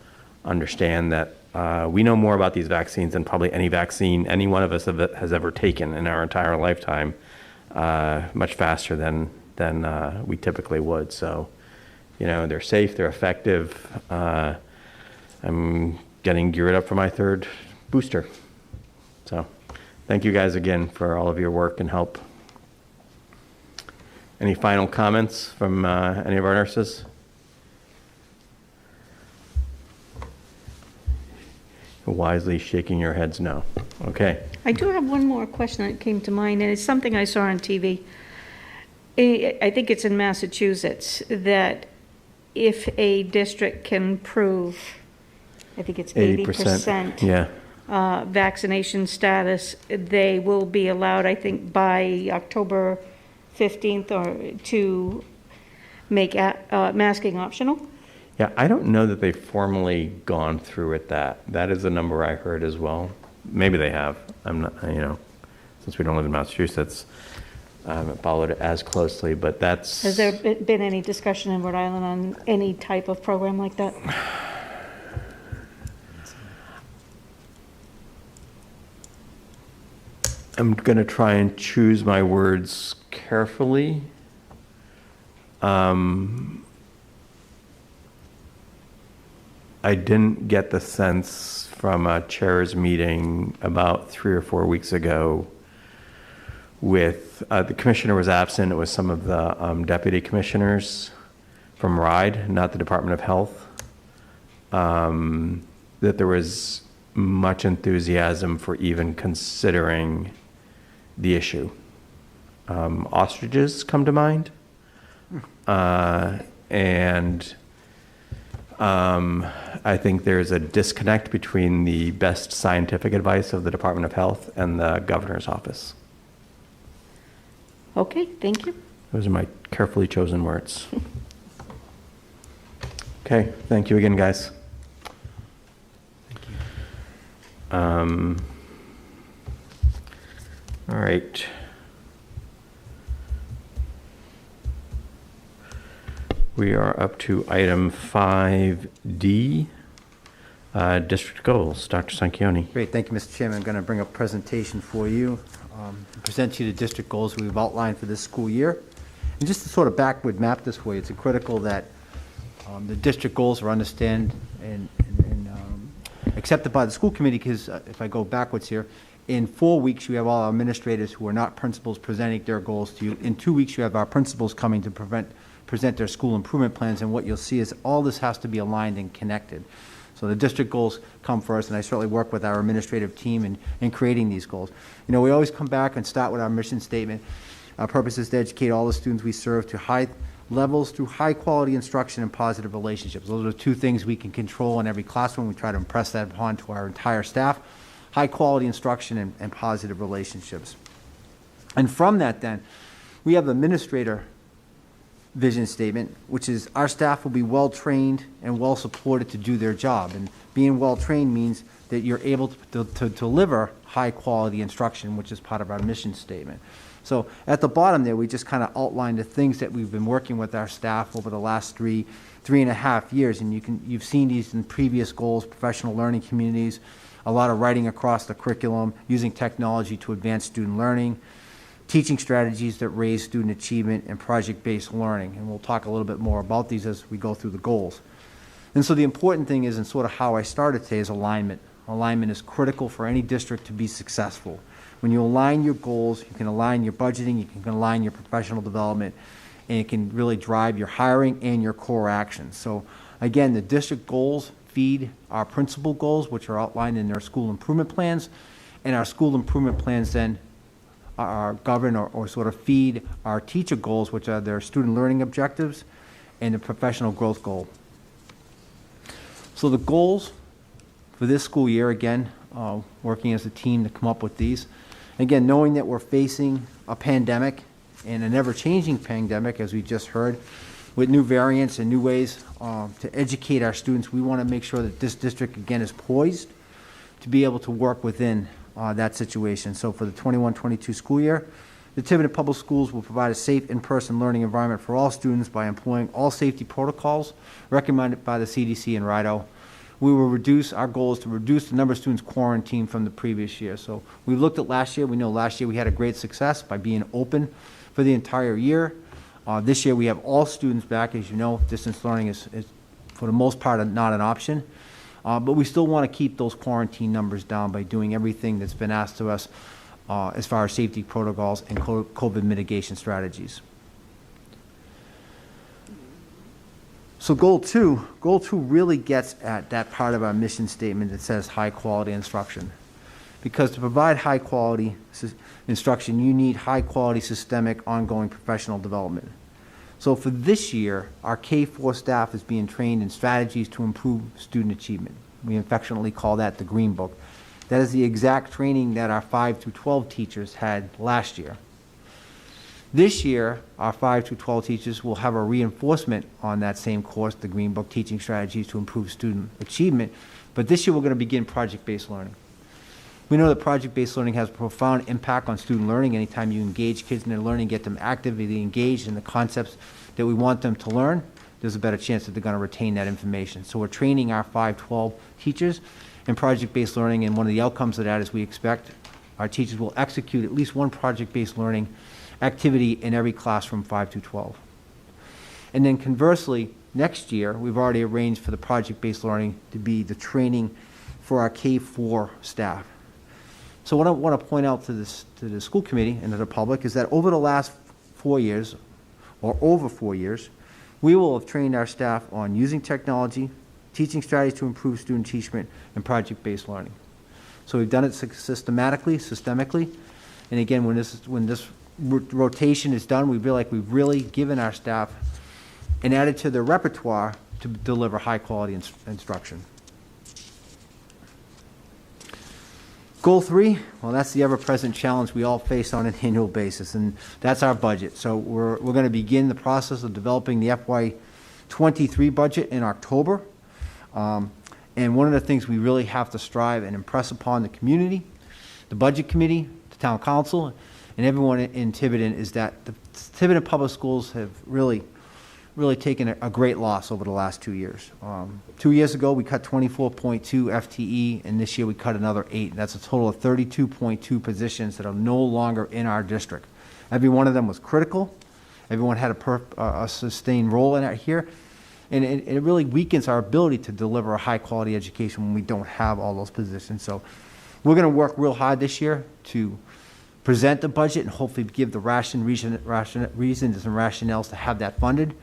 understand that we know more about these vaccines than probably any vaccine any one of us has ever taken in our entire lifetime, much faster than we typically would. So, they're safe, they're effective. I'm getting geared up for my 3rd booster. So thank you guys again for all of your work and help. Any final comments from any of our nurses? Wisely shaking your heads no. Okay. I do have one more question that came to mind, and it's something I saw on TV. I think it's in Massachusetts, that if a district can prove, I think it's 80%. Yeah. Vaccination status, they will be allowed, I think, by October 15th to make masking optional. Yeah, I don't know that they've formally gone through with that. That is a number I heard as well. Maybe they have. I'm not, since we don't live in Massachusetts, I haven't followed it as closely, but that's... Has there been any discussion in Rhode Island on any type of program like that? I'm going to try and choose my words carefully. I didn't get the sense from a chair's meeting about 3 or 4 weeks ago with, the commissioner was absent. It was some of the deputy commissioners from RIDE, not the Department of Health, that there was much enthusiasm for even considering the issue. Ostriches come to mind. And I think there's a disconnect between the best scientific advice of the Department of Health and the governor's office. Okay, thank you. Those are my carefully chosen words. Okay, thank you again, guys. All right. We are up to item 5D, district goals. Dr. Sanchioni. Great, thank you, Mr. Chairman. I'm going to bring a presentation for you, present to you the district goals we've outlined for this school year. And just to sort of backward map this for you, it's critical that the district goals are understood and accepted by the school committee, because if I go backwards here, in 4 weeks, you have all our administrators who are not principals presenting their goals to you. In 2 weeks, you have our principals coming to present their school improvement plans, and what you'll see is all this has to be aligned and connected. So the district goals come first, and I certainly work with our administrative team in creating these goals. We always come back and start with our mission statement. Our purpose is to educate all the students we serve to high levels through high-quality instruction and positive relationships. Those are 2 things we can control in every classroom. We try to impress that upon to our entire staff. High-quality instruction and positive relationships. And from that, then, we have the administrator vision statement, which is our staff will be well-trained and well-supported to do their job. And being well-trained means that you're able to deliver high-quality instruction, which is part of our mission statement. So at the bottom there, we just kind of outlined the things that we've been working with our staff over the last three and a half years. And you've seen these in previous goals: professional learning communities, a lot of writing across the curriculum, using technology to advance student learning, teaching strategies that raise student achievement, and project-based learning. And we'll talk a little bit more about these as we go through the goals. And so the important thing is, and sort of how I started today, is alignment. Alignment is critical for any district to be successful. When you align your goals, you can align your budgeting, you can align your professional development, and it can really drive your hiring and your core actions. So again, the district goals feed our principal goals, which are outlined in their school improvement plans, and our school improvement plans then are govern or sort of feed our teacher goals, which are their student learning objectives and the professional growth goal. So the goals for this school year, again, working as a team to come up with these. Again, knowing that we're facing a pandemic and an ever-changing pandemic, as we just heard, with new variants and new ways to educate our students, we want to make sure that this district, again, is poised to be able to work within that situation. So for the 21-22 school year, the Tiverton Public Schools will provide a safe in-person learning environment for all students by employing all safety protocols recommended by the CDC and RIDO. Our goal is to reduce the number of students quarantined from the previous year. So we looked at last year. We know last year we had a great success by being open for the entire year. This year we have all students back. As you know, distance learning is for the most part not an option. But we still want to keep those quarantine numbers down by doing everything that's been asked of us as far as safety protocols and COVID mitigation strategies. So goal two really gets at that part of our mission statement that says high quality instruction. Because to provide high quality instruction, you need high quality systemic ongoing professional development. So for this year, our K-4 staff is being trained in strategies to improve student achievement. We affectionately call that the Green Book. That is the exact training that our 5 through 12 teachers had last year. This year, our 5 through 12 teachers will have a reinforcement on that same course, the Green Book, teaching strategies to improve student achievement. But this year, we're going to begin project-based learning. We know that project-based learning has a profound impact on student learning. Anytime you engage kids in their learning, get them actively engaged in the concepts that we want them to learn, there's a better chance that they're going to retain that information. So we're training our 5-12 teachers in project-based learning, and one of the outcomes of that is we expect our teachers will execute at least one project-based learning activity in every class from 5 to 12. And then conversely, next year, we've already arranged for the project-based learning to be the training for our K-4 staff. So what I want to point out to the school committee and to the public is that over the last 4 years, or over 4 years, we will have trained our staff on using technology, teaching strategies to improve student achievement, and project-based learning. So we've done it systemically, and again, when this rotation is done, we feel like we've really given our staff and added to their repertoire to deliver high-quality instruction. Goal 3, well, that's the ever-present challenge we all face on an annual basis, and that's our budget. So we're going to begin the process of developing the FY23 budget in October. And one of the things we really have to strive and impress upon the community, the budget committee, the town council, and everyone in Tiverton is that the Tiverton Public Schools have really taken a great loss over the last 2 years. 2 years ago, we cut 24.2 FTE, and this year we cut another 8. That's a total of 32.2 positions that are no longer in our district. Every one of them was critical. Everyone had a sustained role in it here. And it really weakens our ability to deliver a high-quality education when we don't have all those positions. So we're going to work real hard this year to present the budget and hopefully give the reasons and rationales to have that funded.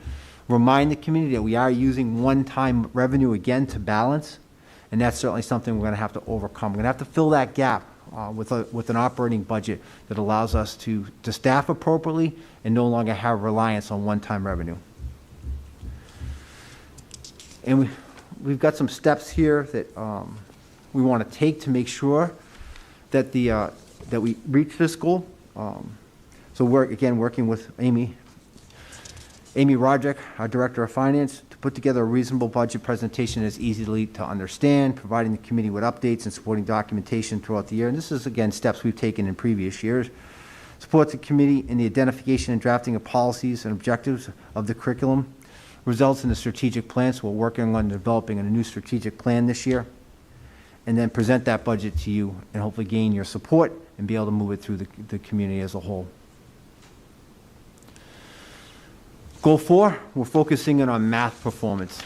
Remind the community that we are using one-time revenue again to balance, and that's certainly something we're going to have to overcome. We're going to have to fill that gap with an operating budget that allows us to staff appropriately and no longer have reliance on one-time revenue. And we've got some steps here that we want to take to make sure that that we reach this goal. So we're, again, working with Amy Roderick, our Director of Finance, to put together a reasonable budget presentation that's easily to understand, providing the committee with updates and supporting documentation throughout the year. And this is, again, steps we've taken in previous years. Supports the committee in the identification and drafting of policies and objectives of the curriculum. Results in the strategic plan, so we're working on developing a new strategic plan this year. And then present that budget to you and hopefully gain your support and be able to move it through the community as a whole. Goal 4, we're focusing in on math performance.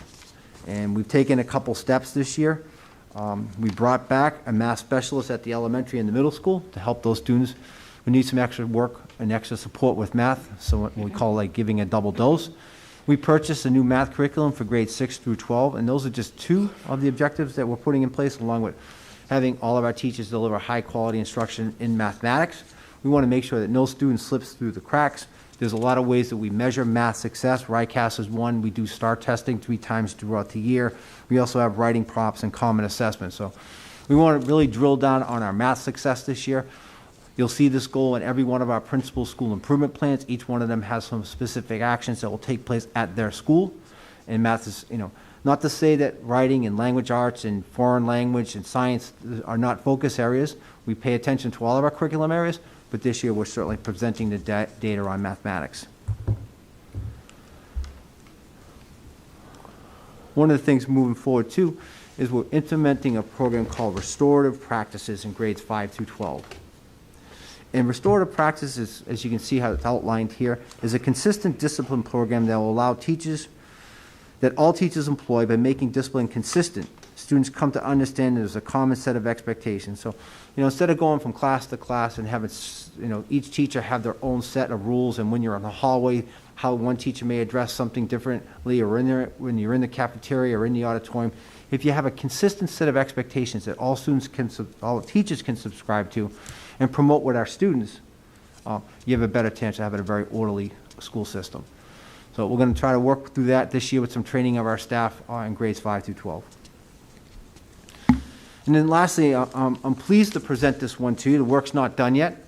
And we've taken a couple steps this year. We brought back a math specialist at the elementary and the middle school to help those students who need some extra work and extra support with math, so what we call like giving a double dose. We purchased a new math curriculum for grades 6 through 12, and those are just 2 of the objectives that we're putting in place, along with having all of our teachers deliver high-quality instruction in mathematics. We want to make sure that no student slips through the cracks. There's a lot of ways that we measure math success. RICAS is one. We do STAR testing 3 times throughout the year. We also have writing prompts and common assessment. So we want to really drill down on our math success this year. You'll see this goal in every one of our principal school improvement plans. Each one of them has some specific actions that will take place at their school. And math is, not to say that writing and language arts and foreign language and science are not focus areas. We pay attention to all of our curriculum areas, but this year we're certainly presenting the data on mathematics. One of the things moving forward too is we're implementing a program called Restorative Practices in grades 5 through 12. And restorative practices, as you can see how it's outlined here, is a consistent discipline program that will allow teachers, that all teachers employ by making discipline consistent. Students come to understand there's a common set of expectations. So, instead of going from class to class and having, each teacher have their own set of rules, and when you're in the hallway, how one teacher may address something differently, or when you're in the cafeteria or in the auditorium, if you have a consistent set of expectations that all teachers can subscribe to, and promote with our students, you have a better chance of having a very orderly school system. So we're going to try to work through that this year with some training of our staff in grades 5 through 12. And then lastly, I'm pleased to present this one to you. The work's not done yet.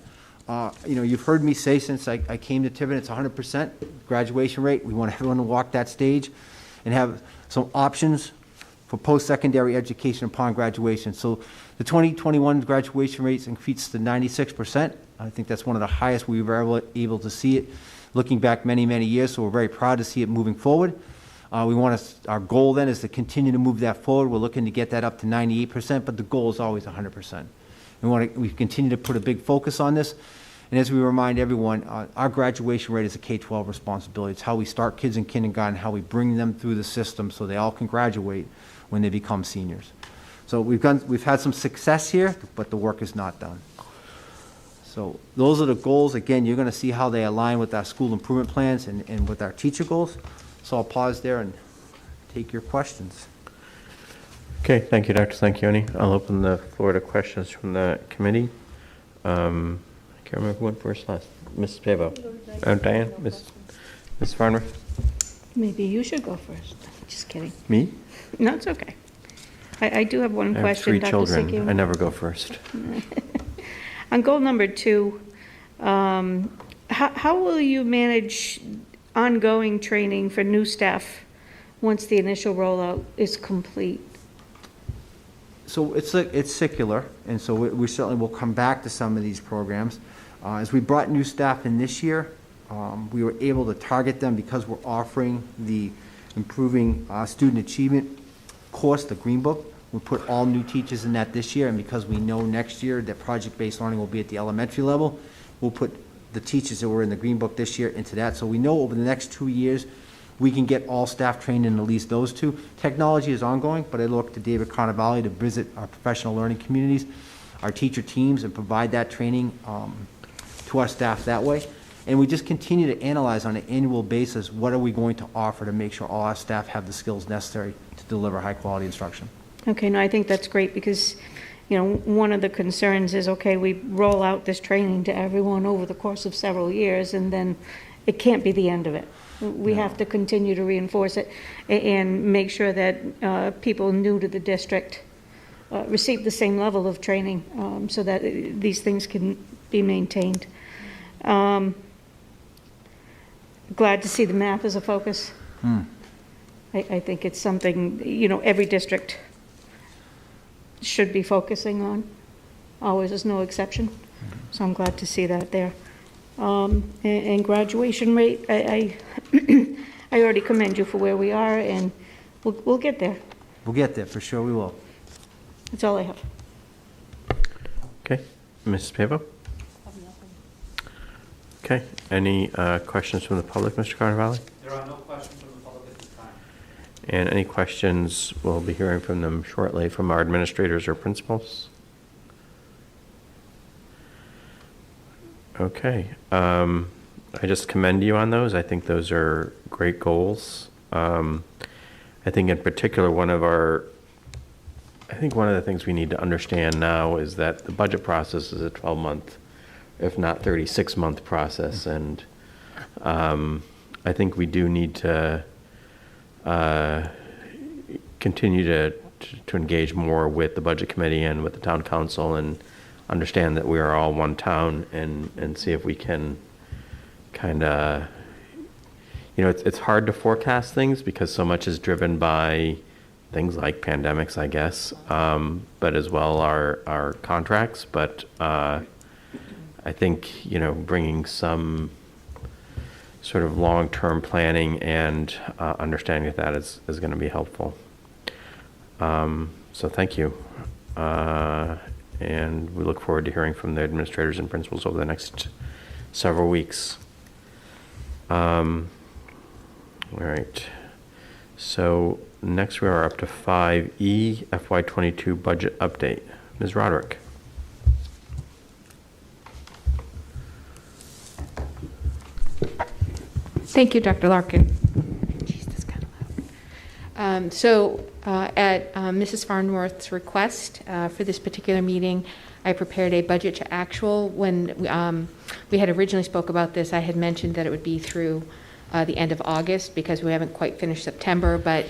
You've heard me say since I came to Tiverton, it's 100% graduation rate. We want everyone to walk that stage and have some options for post-secondary education upon graduation. So the 2021 graduation rates increased to 96%. I think that's one of the highest we were ever able to see it looking back many, many years, so we're very proud to see it moving forward. Our goal then is to continue to move that forward. We're looking to get that up to 98%, but the goal is always 100%. We continue to put a big focus on this. And as we remind everyone, our graduation rate is a K-12 responsibility. It's how we start kids in kindergarten, how we bring them through the system so they all can graduate when they become seniors. So we've had some success here, but the work is not done. So those are the goals. Again, you're going to see how they align with our school improvement plans and with our teacher goals. So I'll pause there and take your questions. Okay, thank you, Dr. Sanchioni. I'll open the floor to questions from the committee. I can't remember who went first last. Mrs. Pavo. Diane? Ms. Farnworth? Maybe you should go first. Just kidding. Me? No, it's okay. I do have one I have question, 3 Dr. children. Sanchioni. I never go first. On goal number 2, how will you manage ongoing training for new staff once the initial rollout is complete? So it's circular, and so we certainly will come back to some of these programs. As we brought new staff in this year, we were able to target them because we're offering the Improving Student Achievement course, the Green Book. We put all new teachers in that this year, and because we know next year that project-based learning will be at the elementary level, we'll put the teachers that were in the Green Book this year into that. So we know over the next 2 years, we can get all staff trained in at least those 2. Technology is ongoing, but I look to David Carnevale to visit our professional learning communities, our teacher teams, and provide that training to our staff that way. And we just continue to analyze on an annual basis what are we going to offer to make sure all our staff have the skills necessary to deliver high-quality instruction. Okay, no, I think that's great because, one of the concerns is, okay, we roll out this training to everyone over the course of several years, and then it can't be the end of it. We have to continue to reinforce it and make sure that people new to the district receive the same level of training so that these things can be maintained. Glad to see the math as a focus. I think it's something, every district should be focusing on. Ours is no exception. So I'm glad to see that there. and graduation rate. I I already commend you for where we are, and we'll get there. We'll get there, for sure we will. That's all I have. Okay, Mrs. Pavo? Okay, any questions from the public, Mr. Carnevale? There are no questions from the public at this time. And any questions, we'll be hearing from them shortly from our administrators or principals. Okay, I just commend you on those. I think those are great goals. I think in particular, one of the things we need to understand now is that the budget process is a 12-month, if not 36-month process. And I think we do need to continue to engage more with the budget committee and with the town council and understand that we are all one town and see if we can kind of, it's hard to forecast things because so much is driven by things like pandemics, I guess, but as well our contracts. But I think, bringing some sort of long-term planning and understanding of that is going to be helpful. So thank you. And we look forward to hearing from the administrators and principals over the next several weeks. All right. So next we are up to 5E, FY22 budget update. Ms. Roderick. Thank you, Dr. Larkin. Jeez, that's kind of loud. At Mrs. Farnworth's request for this particular meeting, I prepared a budget to actual. When we had originally spoke about this, I had mentioned that it would be through the end of August because we haven't quite finished September, but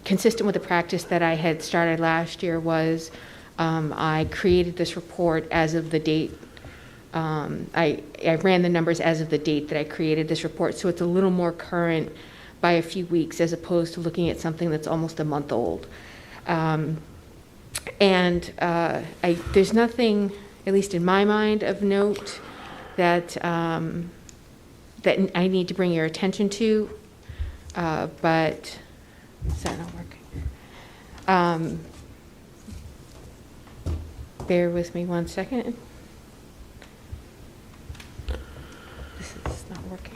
consistent with the practice that I had started last year was I created this report as of the date. I ran the numbers as of the date that I created this report, so it's a little more current by a few weeks as opposed to looking at something that's almost a month old. There's nothing, at least in my mind, of note that that I need to bring your attention to, but is that not working? Bear with me one second. This is not working.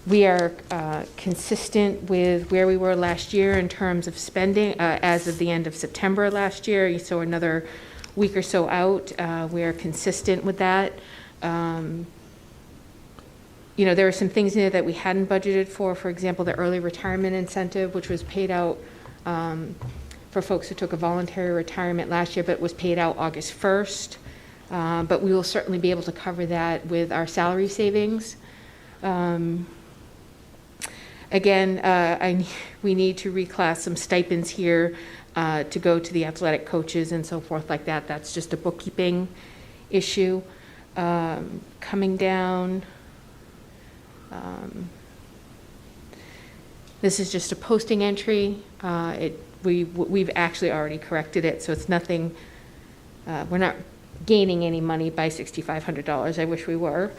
We are consistent with where we were last year in terms of spending as of the end of September last year, so another week or so out. We are consistent with that. There are some things in there that we hadn't budgeted for example, the early retirement incentive, which was paid out for folks who took a voluntary retirement last year, but was paid out August 1st. But we will certainly be able to cover that with our salary savings. Again, we need to reclass some stipends here to go to the athletic coaches and so forth like that. That's just a bookkeeping issue. Coming down, this is just a posting entry. We've actually already corrected it, so it's nothing. We're not gaining any money by $6,500. I wish we were.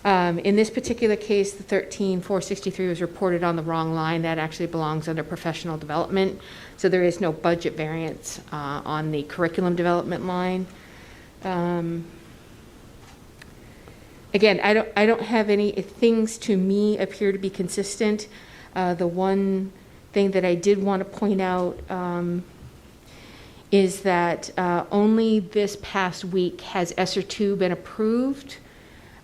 In this particular case, the 13,463 was reported on the wrong line. That actually belongs under professional development. So there is no budget variance on the curriculum development line. Again, I don't have any things to me appear to be consistent. The one thing that I did want to point out is that only this past week has ESSER 2 been approved.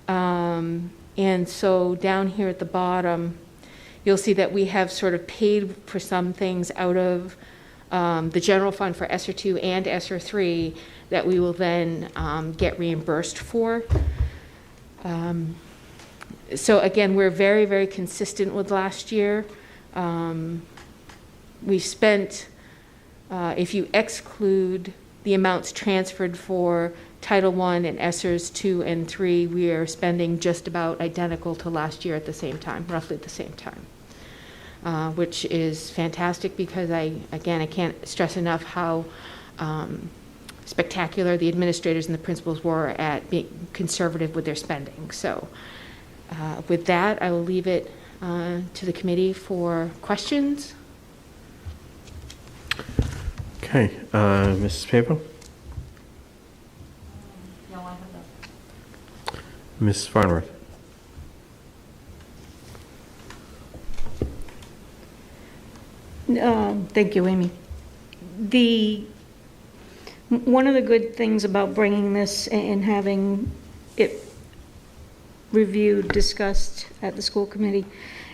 And so down here at the bottom, you'll see that we have sort of paid for some things out of the general fund for ESSER 2 and ESSER 3 that we will then get reimbursed for. So again, we're very, very consistent with last year. We spent, if you exclude the amounts transferred for Title I and ESSERs 2 and 3, we are spending just about identical to last year at the same time, roughly at the same time. which is fantastic because I can't stress enough how spectacular the administrators and the principals were at being conservative with their spending. So with that, I will leave it to the committee for questions. Okay, Mrs. Pavo? No, I have no. Mrs. Farnworth? Thank you, Amy. One of the good things about bringing this and having it reviewed, discussed at the school committee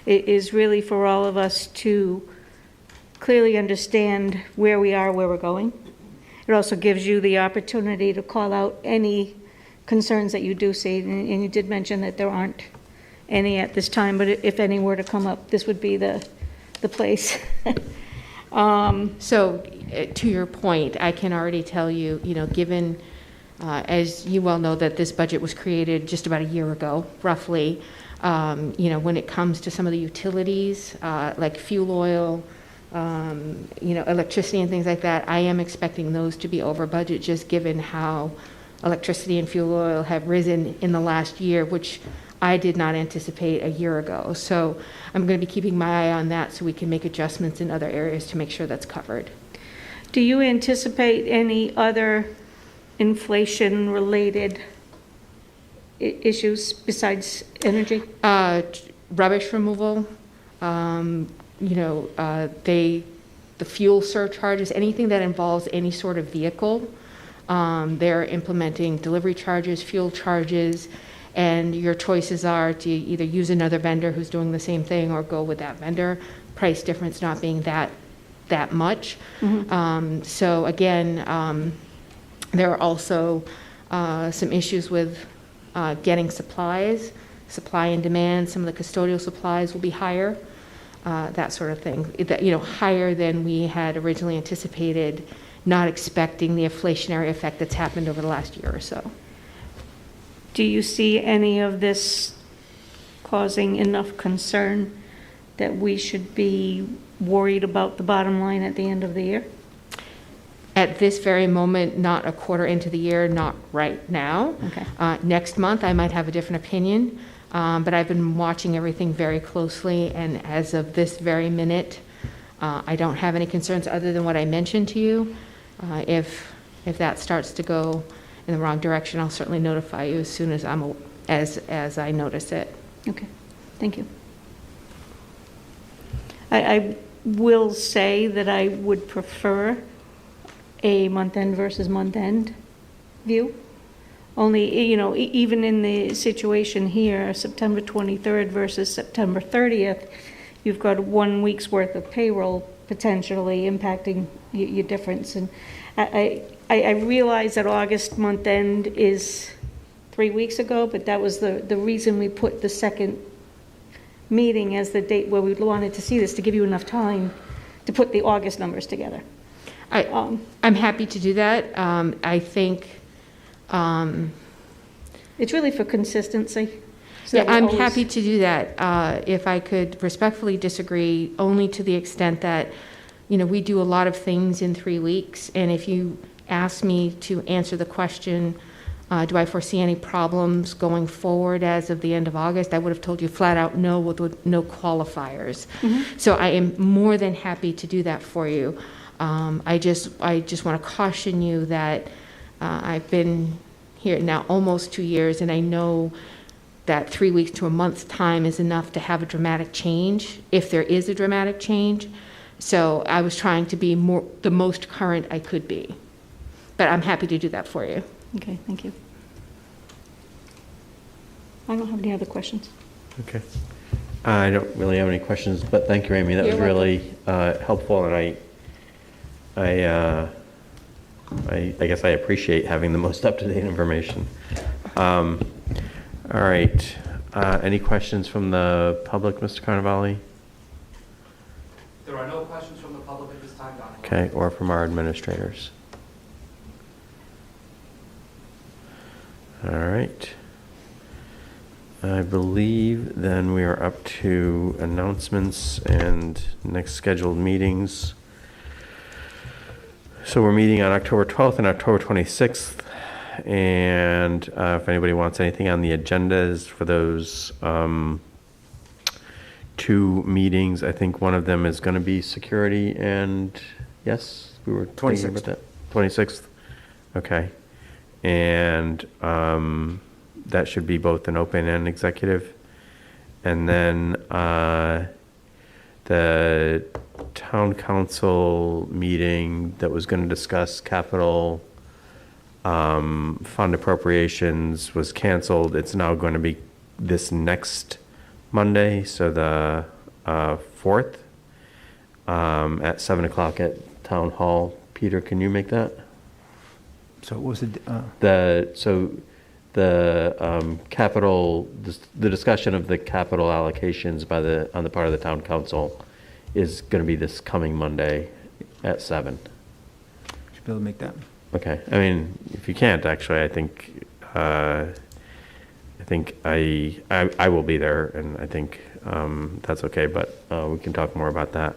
is really for all of us to clearly understand where we are, where we're going. It also gives you the opportunity to call out any concerns that you do see, and you did mention that there aren't any at this time, but if any were to come up, this would be the place. So to your point, I can already tell you, given, as you well know, that this budget was created just about a year ago, roughly, when it comes to some of the utilities, like fuel oil, electricity and things like that, I am expecting those to be over budget, just given how electricity and fuel oil have risen in the last year, which I did not anticipate a year ago. So I'm going to be keeping my eye on that so we can make adjustments in other areas to make sure that's covered. Do you anticipate any other inflation-related issues besides energy? Rubbish removal, the fuel surcharges, anything that involves any sort of vehicle. They're implementing delivery charges, fuel charges, and your choices are to either use another vendor who's doing the same thing or go with that vendor, price difference not being that much. Mm-hmm. So again, there are also some issues with getting supplies, supply and demand. Some of the custodial supplies will be higher, that sort of thing. Higher than we had originally anticipated, not expecting the inflationary effect that's happened over the last year or so. Do you see any of this causing enough concern that we should be worried about the bottom line at the end of the year? At this very moment, not a quarter into the year, not right now. Okay. Next month, I might have a different opinion, but I've been watching everything very closely, and as of this very minute, I don't have any concerns other than what I mentioned to you. If that starts to go in the wrong direction, I'll certainly notify you as soon as as I notice it. Okay, thank you. I will say that I would prefer a month-end versus month-end view. Only, even in the situation here, September 23rd versus September 30th, you've got 1 week's worth of payroll potentially impacting your difference. And I realize that August month-end is 3 weeks ago, but that was the reason we put the second meeting as the date where we wanted to see this, to give you enough time to put the August numbers together. I'm happy to do that. I think it's really for consistency. So yeah, that we're I'm always- happy to do that. If I could respectfully disagree, only to the extent that, we do a lot of things in 3 weeks, and if you asked me to answer the question, do I foresee any problems going forward as of the end of August, I would have told you flat out no, with no qualifiers. Mm-hmm. So I am more than happy to do that for you. I just want to caution you that I've been here now almost 2 years, and I know that 3 weeks to a month's time is enough to have a dramatic change, if there is a dramatic change. So I was trying to be the most current I could be. But I'm happy to do that for you. Okay, thank you. I don't have any other questions. Okay. I don't really have any questions, but thank you, Amy. That was You're really helpful, and I guess I appreciate having the most up-to-date information. All right. Any questions from the public, Mr. Carnevale? There are no questions from the public at this time, Dr. Okay, or from our administrators? All right. I believe then we are up to announcements and next scheduled meetings. So we're meeting on October 12th and October 26th. And if anybody wants anything on the agendas for those two meetings, I think one of them is going to be security and, yes, we were thinking about 26th. that. 26th? Okay. And that should be both an open and executive. And then the town council meeting that was going to discuss capital fund appropriations was canceled. It's now going to be this next Monday, so the 4th, at 7 o'clock at Town Hall. Peter, can you make that? So what was it? The capital, the discussion of the capital allocations on the part of the town council is going to be this coming Monday at 7. Should be able to make that. Okay. I mean, if you can't, actually, I think I will be there, and I think that's okay. But we can talk more about that.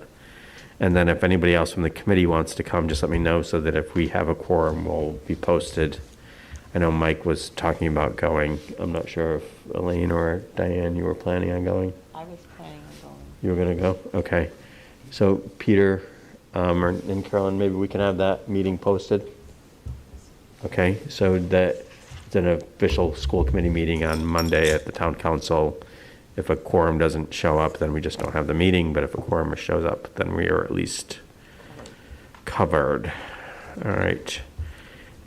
And then if anybody else from the committee wants to come, just let me know so that if we have a quorum, we'll be posted. I know Mike was talking about going. I'm not sure if Elaine or Diane, you were planning on going. I was planning on going. You were going to go? Okay. So Peter and Carolyn, maybe we can have that meeting posted. Okay, so that it's an official school committee meeting on Monday at the town council. If a quorum doesn't show up, then we just don't have the meeting. But if a quorum shows up, then we are at least covered. All right.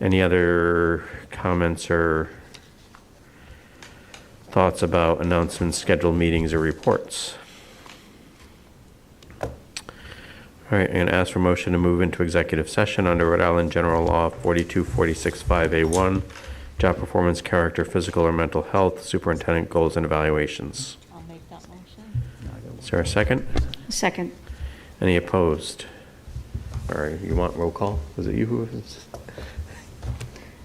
Any other comments or thoughts about announcements, scheduled meetings, or reports? All right, I'm going to ask for motion to move into executive session under Rhode Island General Law 42465A1, job performance, character, physical or mental health, superintendent goals and evaluations. I'll make that motion. Is there a second? Second. Any opposed? Or you want roll call? Was it you who was?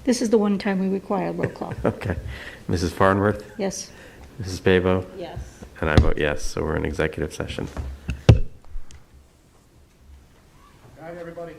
This is the one time we require roll call. Okay. Mrs. Farnworth? Yes. Mrs. Babo? Yes. And I vote yes, so we're in executive session. Good night, everybody.